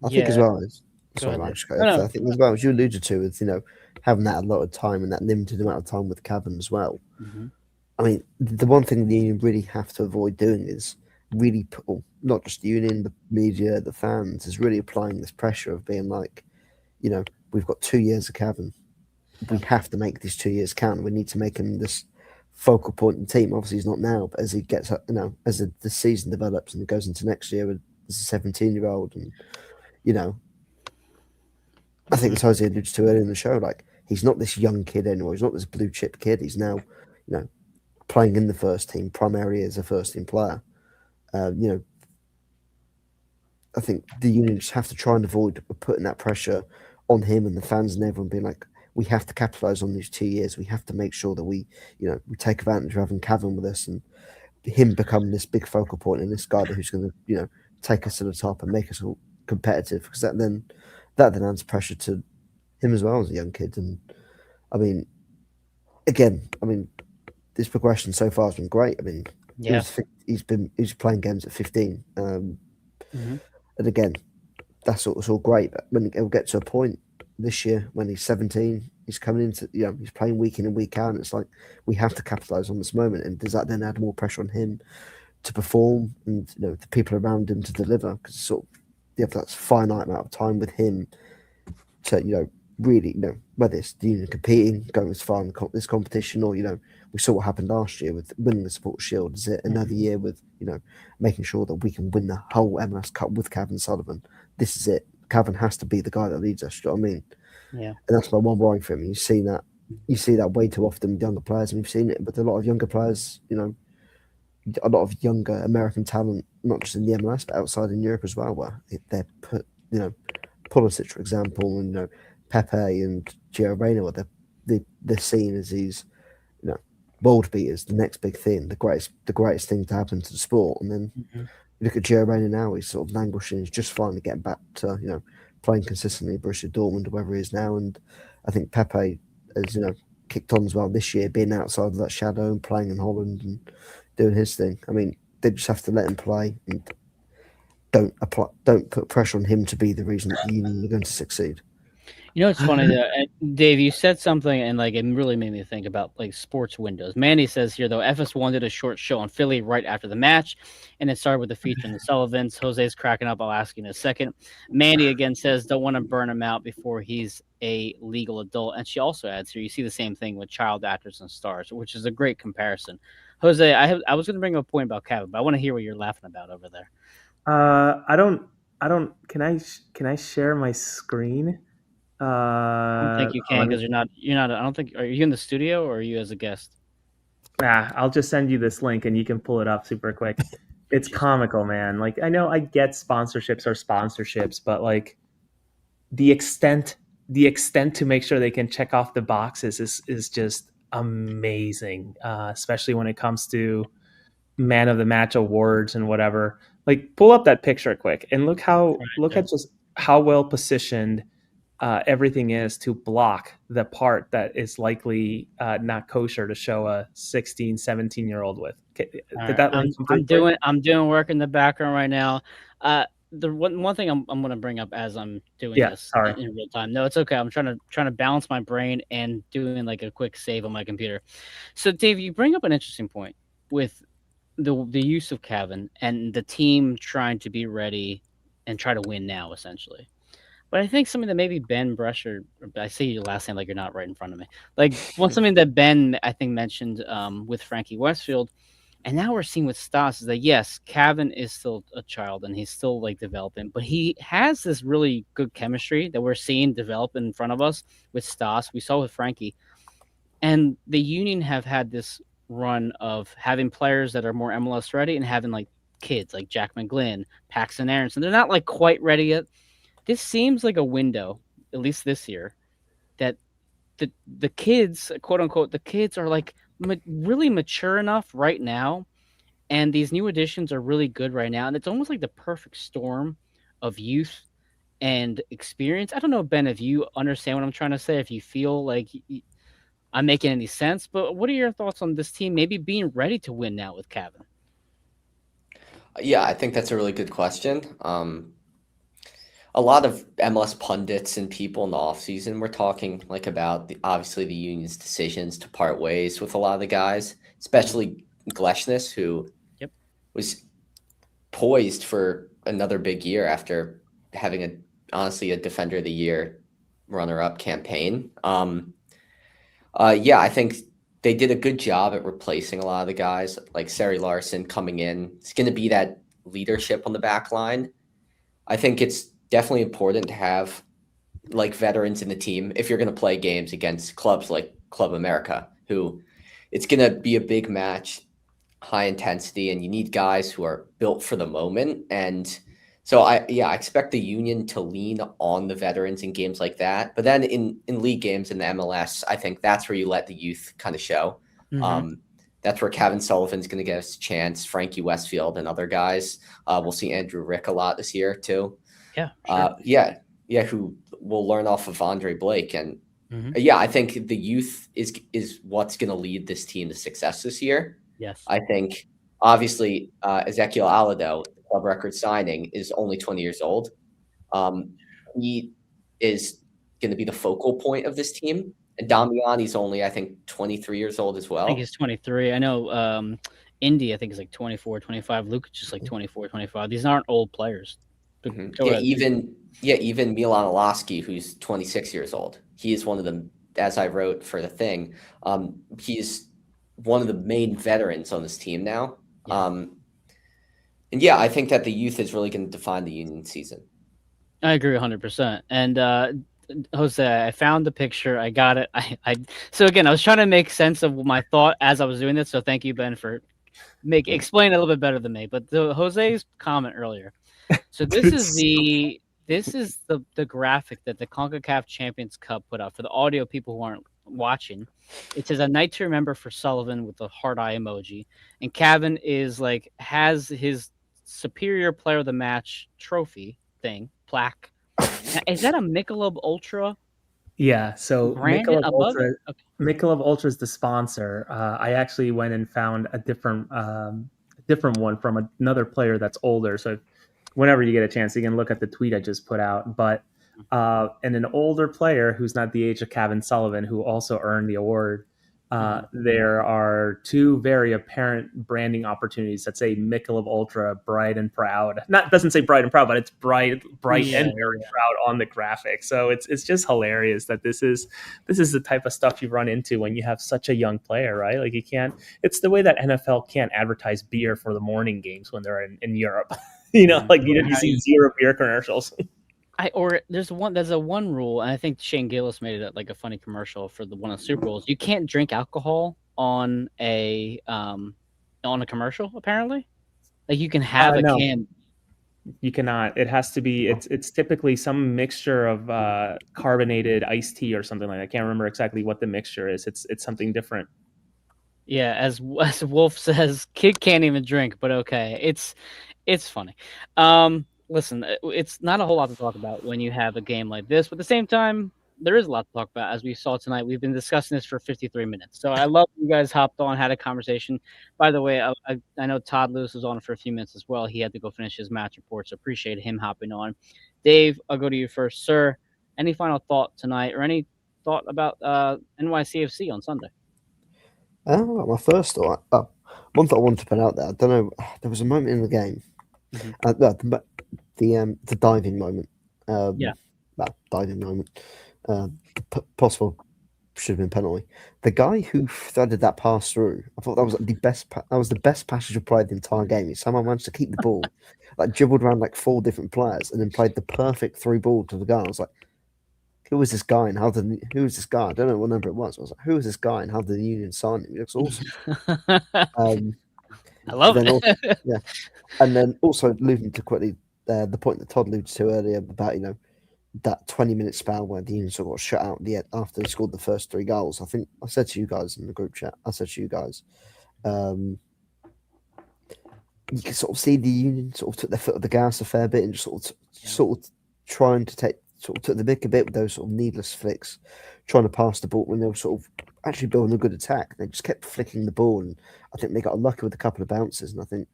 I think as Yeah. well as Go sorry, ahead, Mike, Dave. No, I think as well as you alluded to, with having that allotted time and that limited amount of time with Cavan as well. Mhm. I mean, the one thing the union really have to avoid doing is really put, not just the union, the media, the fans, is really applying this pressure of being like, we've got 2 years of Cavan. We have to make these 2 years count. We need to make him this focal point in the team. Obviously, he's not now, but as he gets up, as the season develops and it goes into next year with as a 17-year-old, and I think as Jose alluded to earlier in the show, like he's not this young kid anymore. He's not this blue chip kid. He's now, playing in the first team, primarily as a first team player. I think the union just have to try and avoid putting that pressure on him and the fans and everyone being like, we have to capitalize on these 2 years. We have to make sure that we take advantage of having Cavan with us and him become this big focal point and this guy who's going to, take us to the top and make us all competitive, because that then adds pressure to him as well as a young kid. And I mean, again, this progression so far has been great. I mean, Yeah. he's playing games at 15, Mhm. and again, it's all great. But when it'll get to a point this year when he's 17, he's coming into he's playing week in and week out, and it's like we have to capitalize on this moment. And does that then add more pressure on him to perform and the people around him to deliver? Because sort of you have that finite amount of time with him to really whether it's the union competing, going as far in this competition, or we saw what happened last year with winning the Support Shield. Is it another year with making sure that we can win the whole MLS Cup with Cavan Sullivan? This is it. Cavan has to be the guy that leads us. Do you know what I mean? Yeah. And that's my one worry for him. You see that way too often with younger players, and we've seen it with a lot of younger players. A lot of younger American talent, not just in the MLS but outside in Europe as well, where they're put. Pulisic, for example, and Pepe and Gio Reyna, where they're seen as these world beaters, the next big thing, the greatest thing to happen to the sport. And then you look at Gio Reyna now; he's sort of languishing. He's just finally getting back to playing consistently at Borussia Dortmund or wherever he is now. And I think Pepe has kicked on as well this year, being outside of that shadow and playing in Holland and doing his thing. I mean, they just have to let him play and don't put pressure on him to be the reason that the union are going to succeed. It's funny that Dave, you said something, and like it really made me think about like sports windows. Mandy says here though, FS1 did a short show on Philly right after the match, and it started with the feature on the Sullivans. Jose's cracking up. I'll ask you in a second. Mandy again says, don't want to burn him out before he's a legal adult, and she also adds here, you see the same thing with child actors and stars, which is a great comparison. Jose, I was going to bring up a point about Kevin, but I want to hear what you're laughing about over there. I don't. Can I share my screen? I don't think you can because you're not. I don't think. Are you in the studio or are you as a guest? Nah, I'll just send you this link and you can pull it up super quick. It's comical, man. Like I know I get sponsorships, but like the extent to make sure they can check off the boxes is just amazing. Especially when it comes to man of the match awards and whatever. Like pull up that picture quick and look at just how well positioned everything is to block the part that is likely not kosher to show a 16, 17-year-old with. Did that link I'm doing work in the background right now. The one thing I'm going to bring up as I'm doing this in real time. No, it's okay. I'm trying to balance my brain and doing like a quick save on my computer. So Dave, you bring up an interesting point with the use of Cavan and the team trying to be ready and try to win now, essentially. But I think something that maybe Ben Brescher, I say your last name like you're not right in front of me. Like something that Ben I think mentioned with Frankie Westfield, and now we're seeing with Stas is that yes, Cavan is still a child and he's still like developing, but he has this really good chemistry that we're seeing develop in front of us with Stas. We saw with Frankie, and the Union have had this run of having players that are more MLS ready and having like kids like Jack McGlynn, Paxton Aronson. They're not like quite ready yet. This seems like a window, at least this year, that the kids, quote unquote, the kids are like really mature enough right now, and these new additions are really good right now, and it's almost like the perfect storm of youth and experience. I don't know, Ben, if you understand what I'm trying to say, if you feel like I'm making any sense, but what are your thoughts on this team maybe being ready to win now with Kevin? Yeah, I think that's a really good question. A lot of MLS pundits and people in the offseason were talking like about obviously the union's decisions to part ways with a lot of the guys, especially Gleshnes, who Yep. was poised for another big year after having honestly a Defender of the Year runner-up campaign. Yeah, I think they did a good job at replacing a lot of the guys, like Sari Larson coming in. It's going to be that leadership on the back line. I think it's definitely important to have like veterans in the team if you're going to play games against clubs like Club America, who it's going to be a big match, high intensity, and you need guys who are built for the moment. And so I expect the Union to lean on the veterans in games like that. But then in league games in the MLS, I think that's where you let the youth kind of show. That's where Kevin Sullivan's going to get us a chance, Frankie Westfield and other guys. We'll see Andrew Rick a lot this year too. Yeah, sure. Who will learn off of Andre Blake. And yeah, I think the youth is what's going to lead this team to success this year. Yes. I think obviously Ezekiel Alado, the club record signing, is only 20 years old. He is going to be the focal point of this team. And Damiani's only, I think, 23 years old as well. I think he's 23. I know Indy, I think, is like 24, 25. Luke is just like 24, 25. These aren't old players. Yeah, even Milan Olaski, who's 26 years old. He is one of them, as I wrote for the thing. He's one of the main veterans on this team now. Yeah. And yeah, I think that the youth is really going to define the Union season. I agree 100%. And Jose, I found the picture. I got it. So again, I was trying to make sense of my thought as I was doing this. So thank you, Ben, for explain it a little bit better than me. But Jose's comment earlier. So this is the graphic that the CONCACAF Champions Cup put out for the audio people who aren't watching. It says a night to remember for Sullivan with the heart eye emoji, and Kevin is like has his superior player of the match trophy thing plaque. Now, is that a Michelob Ultra? Yeah, so Branded above it? Okay. Michelob Ultra is the sponsor. I actually went and found a different one from another player that's older. So whenever you get a chance, you can look at the tweet I just put out. But and an older player who's not the age of Kevin Sullivan, who also earned the award. There are two very apparent branding opportunities that say Michelob Ultra, bright and proud. Doesn't say bright and proud, but it's bright and very proud on the graphic. So it's just hilarious that this is the type of stuff you run into when you have such a young player, right? Like you can't. It's the way that NFL can't advertise beer for the morning games when they're in Europe. Like you see zero beer commercials. There's a one rule, and I think Shane Gillis made it like a funny commercial for one of the Super Bowls. You can't drink alcohol on a commercial. Apparently, like you can have a can. You cannot. It has to be. It's typically some mixture of carbonated iced tea or something like that. I can't remember exactly what the mixture is. It's something different. Yeah, as Wolf says, kid can't even drink, but okay, it's funny. Listen, it's not a whole lot to talk about when you have a game like this, but at the same time, there is a lot to talk about. As we saw tonight, we've been discussing this for 53 minutes. So I love you guys hopped on, had a conversation. By the way, I know Todd Lewis was on for a few minutes as well. He had to go finish his match report, so appreciate him hopping on. Dave, I'll go to you first, sir. Any final thought tonight, or any thought about NYCFC on Sunday? My first thought. One thought I wanted to put out there. I don't know. There was a moment in the game. The diving moment. Diving moment. Possible should have been penalty. The guy who threaded that pass through, I thought that was like the best. That was the best passage of play of the entire game. He somehow managed to keep the ball, like dribbled around like 4 different players, and then played the perfect through ball to the guy. I was like, who is this guy and who is this guy? I don't know what number it was. I was like, who is this guy and how did the Union sign him? He looks awesome. I love it. Also, and then also alluding to quickly the point that Todd alluded to earlier about that 20-minute spell where the Union sort of got shut out after they scored the first 3 goals. I think I said to you guys in the group chat, you can sort of see the Union sort of took their foot off the gas a fair bit and just sort of trying to took the mick a bit with those sort of needless flicks, trying to pass the ball when they were sort of actually building a good attack. They just kept flicking the ball, and I think they got unlucky with a couple of bounces. And I think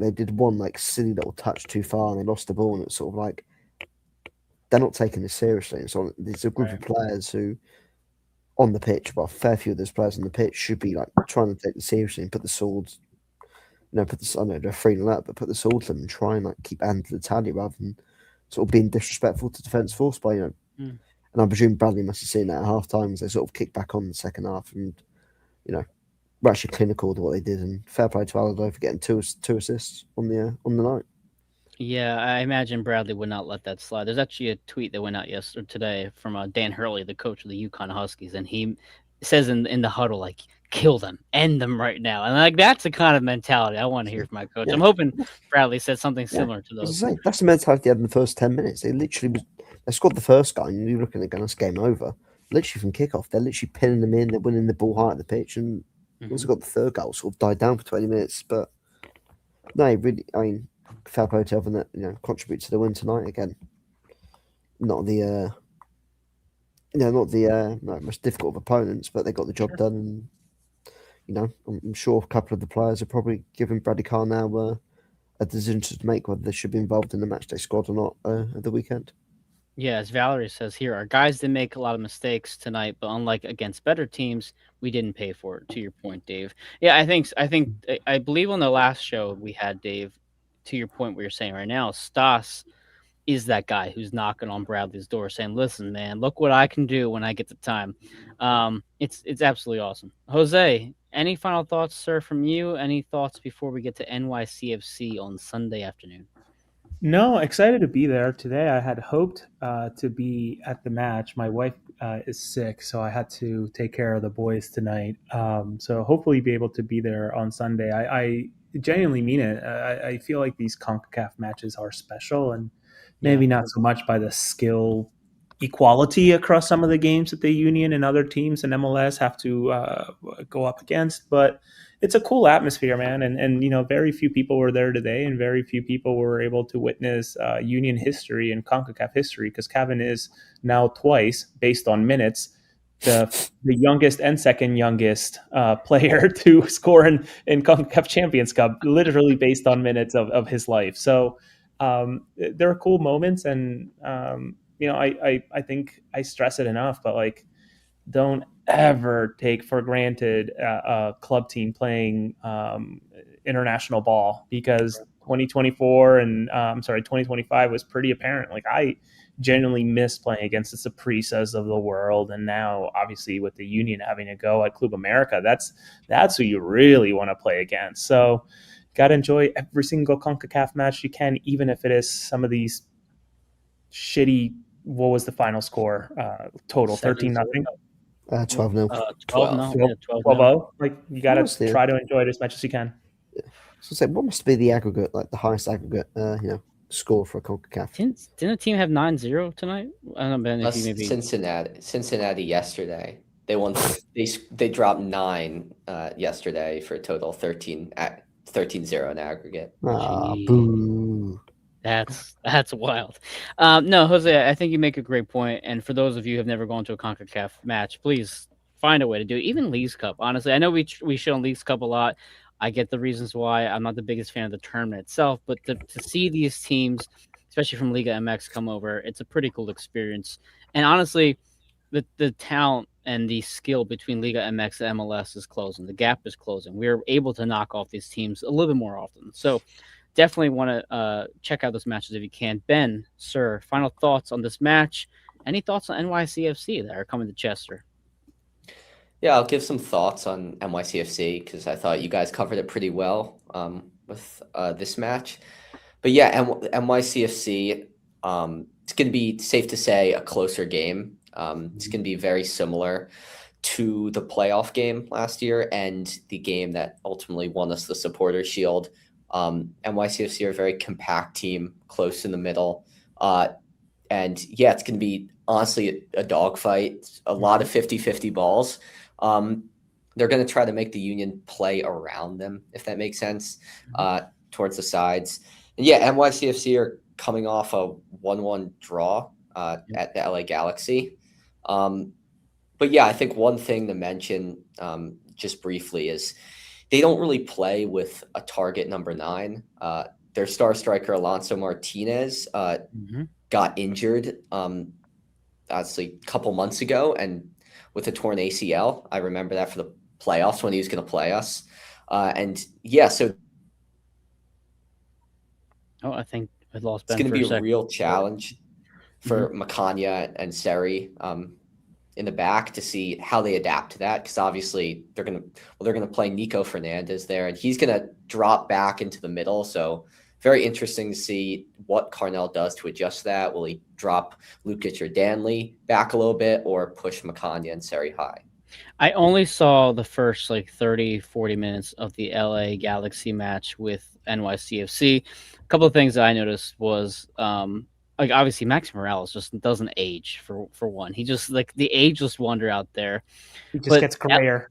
they did one like silly little touch too far, and they lost the ball. And it's sort of like they're not taking this seriously. And so there's a group of players who, on the pitch, well, a fair few of those players on the pitch should be like trying to take this seriously and put the swords. I know they're 3-0 up, but put the sword to them and try and like keep adding to the tally rather than sort of being disrespectful to defence force by And I presume Bradley must have seen that at half time as they sort of kicked back on in the second half and were actually clinical to what they did. And fair play to Alado for getting two assists on the night. Yeah, I imagine Bradley would not let that slide. There's actually a tweet that went out today from Dan Hurley, the coach of the UConn Huskies, and he says in the huddle, like, kill them, end them right now. And like that's the kind of mentality I want to hear from my coach. I'm hoping Bradley said something similar to those. That's the mentality they had in the first 10 minutes. They scored the first guy, and you're looking at going, that's game over. Literally from kickoff, they're literally pinning them in, they're winning the ball high at the pitch, and once they got the third goal, sort of died down for 20 minutes. But no, really, I mean, fair play to everyone that contribute to the win tonight again. Not the most difficult of opponents, but they got the job done. And I'm sure a couple of the players are probably giving Bradley Carr now a decision to make whether they should be involved in the matchday squad or not at the weekend. Yeah, as Valerie says here, our guys did make a lot of mistakes tonight, but unlike against better teams, we didn't pay for it. To your point, Dave. Yeah, I believe on the last show we had, Dave, to your point, what you're saying right now, Stas is that guy who's knocking on Bradley's door saying, listen, man, look what I can do when I get the time. It's absolutely awesome. Jose, any final thoughts, sir, from you? Any thoughts before we get to NYCFC on Sunday afternoon? No, excited to be there today. I had hoped to be at the match. My wife is sick, so I had to take care of the boys tonight. So hopefully be able to be there on Sunday. I genuinely mean it. I feel like these CONCACAF matches are special, and maybe not so much by the skill equality across some of the games that the Union and other teams in MLS have to go up against, but it's a cool atmosphere, man. And very few people were there today, and very few people were able to witness Union history and CONCACAF history, because Kevin is now twice, based on minutes, the youngest and second youngest player to score in CONCACAF Champions Cup, literally based on minutes of his life. So there are cool moments, and I think I stress it enough, but like, don't ever take for granted a club team playing international ball, because 2024 and 2025 was pretty apparent. Like, I genuinely miss playing against the Saprisas of the world, and now obviously with the Union having a go at Club America, that's who you really want to play against. So got to enjoy every single CONCACAF match you can, even if it is some of these shitty. What was the final score? Total 13-0. 12-0. 12-0. Like, you got to try to enjoy it as much as you can. So what must be the aggregate, like the highest aggregate, score for a CONCACAF? Didn't a team have 9-0 tonight? I don't know, Ben, if you maybe Cincinnati yesterday. They won. They dropped 9 yesterday for a total 13-0 in aggregate. Boo. That's wild. No, Jose, I think you make a great point. And for those of you who have never gone to a CONCACAF match, please find a way to do it. Even Leagues Cup. Honestly, I know we shit on Leagues Cup a lot. I get the reasons why. I'm not the biggest fan of the tournament itself, but to see these teams, especially from Liga MX, come over, it's a pretty cool experience. And honestly, the talent and the skill between Liga MX and MLS is closing. The gap is closing. We're able to knock off these teams a little bit more often. So definitely want to check out those matches if you can. Ben, sir, final thoughts on this match? Any thoughts on NYCFC that are coming to Chester? Yeah, I'll give some thoughts on NYCFC because I thought you guys covered it pretty well with this match. But yeah, NYCFC, it's going to be safe to say a closer game. It's going to be very similar to the playoff game last year and the game that ultimately won us the Supporter Shield. NYCFC are a very compact team, close in the middle. And yeah, it's going to be honestly a dogfight, a lot of 50-50 balls. They're going to try to make the Union play around them, if that makes sense, towards the sides. And yeah, NYCFC are coming off a 1-1 draw at the LA Galaxy. But yeah, I think one thing to mention just briefly is they don't really play with a target number 9. Their star striker, Alonso Martinez, got injured obviously a couple months ago, and with a torn ACL. I remember that for the playoffs when he was going to play us. And yeah, so I think I lost Ben. It's going to be a real challenge for Macania and Seri in the back to see how they adapt to that, because obviously they're going to play Nico Fernandez there, and he's going to drop back into the middle. So very interesting to see what Carnell does to adjust that. Will he drop Lukic or Danley back a little bit, or push Macania and Seri high? I only saw the first 30, 40 minutes of the LA Galaxy match with NYCFC. A couple of things that I noticed was obviously Max Morales just doesn't age for one. He just the ageless wonder out there. He just gets grayer.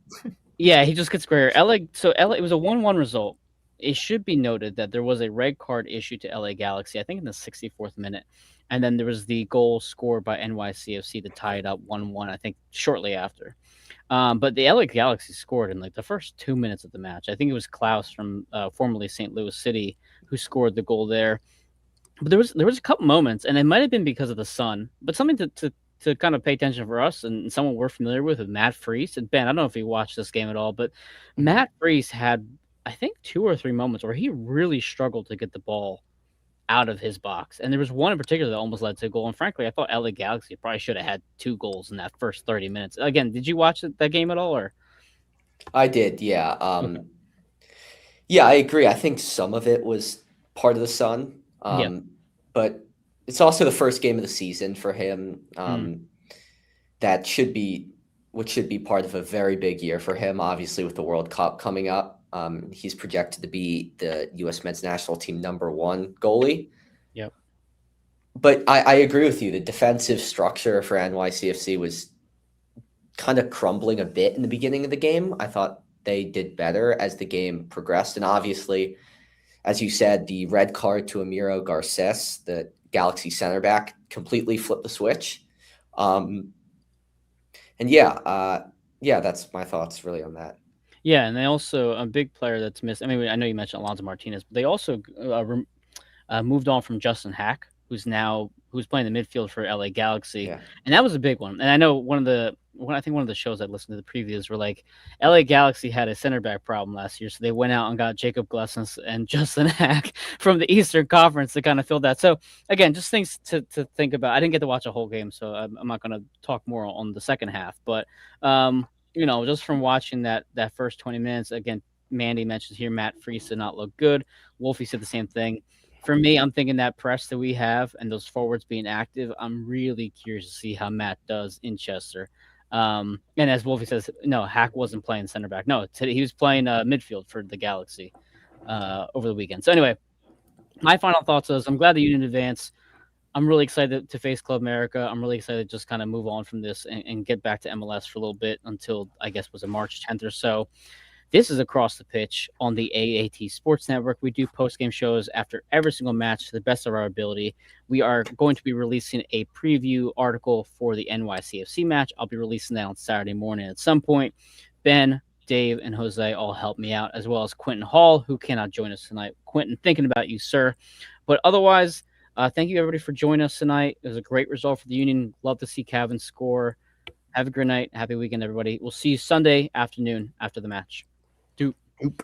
Yeah, he just gets grayer. LA it was a 1-1 result. It should be noted that there was a red card issued to LA Galaxy, I think in the 64th minute. And then there was the goal scored by NYCFC to tie it up 1-1, I think shortly after. But the LA Galaxy scored in the first 2 minutes of the match. I think it was Klaus from formerly St. Louis City who scored the goal there. But there was a couple moments, and it might have been because of the sun, but something to kind of pay attention for us and someone we're familiar with Matt Freese. And Ben, I don't know if you watched this game at all, but Matt Freese had, I think, 2 or 3 moments where he really struggled to get the ball out of his box. And there was one in particular that almost led to a goal. And frankly, I thought LA Galaxy probably should have had 2 goals in that first 30 minutes. Again, did you watch that game at all? Or I did, yeah. Yeah, I agree. I think some of it was part of the sun. But it's also the first game of the season for him. That should be part of a very big year for him, obviously, with the World Cup coming up. He's projected to be the U.S. men's national team #1 goalie. Yep. But I agree with you. The defensive structure for NYCFC was kind of crumbling a bit in the beginning of the game. I thought they did better as the game progressed. And obviously, as you said, the red card to Amiro Garces, the Galaxy center back, completely flipped the switch. And that's my thoughts really on that. Yeah, and they also, a big player that's missed. I mean, I know you mentioned Alonso Martinez, but they also moved on from Justin Hack, who's playing the midfield for LA Galaxy, and that was a big one. And I know one of the shows I listened to the previews were LA Galaxy had a center back problem last year, so they went out and got Jacob Glessens and Justin Hack from the Eastern Conference to kind of fill that. So again, just things to think about. I didn't get to watch a whole game, so I'm not going to talk more on the second half, but just from watching that first 20 minutes, again, Mandy mentions here Matt Freese did not look good. Wolfie said the same thing. For me, I'm thinking that press that we have and those forwards being active, I'm really curious to see how Matt does in Chester. And as Wolfie says, no, Hack wasn't playing center back. No, he was playing midfield for the Galaxy over the weekend. So anyway, my final thoughts is I'm glad the Union advanced. I'm really excited to face Club America. I'm really excited to just kind of move on from this and get back to MLS for a little bit until, I guess, was it March 10th or so. This is Across the Pitch on the AAT Sports Network. We do post-game shows after every single match to the best of our ability. We are going to be releasing a preview article for the NYCFC match. I'll be releasing that on Saturday morning at some point. Ben, Dave, and Jose all help me out, as well as Quentin Hall, who cannot join us tonight. Quentin, thinking about you, sir. But otherwise, thank you, everybody, for joining us tonight. It was a great result for the Union. Love to see Cavan score. Have a great night. Happy weekend, everybody. We'll see you Sunday afternoon after the match. DOOP.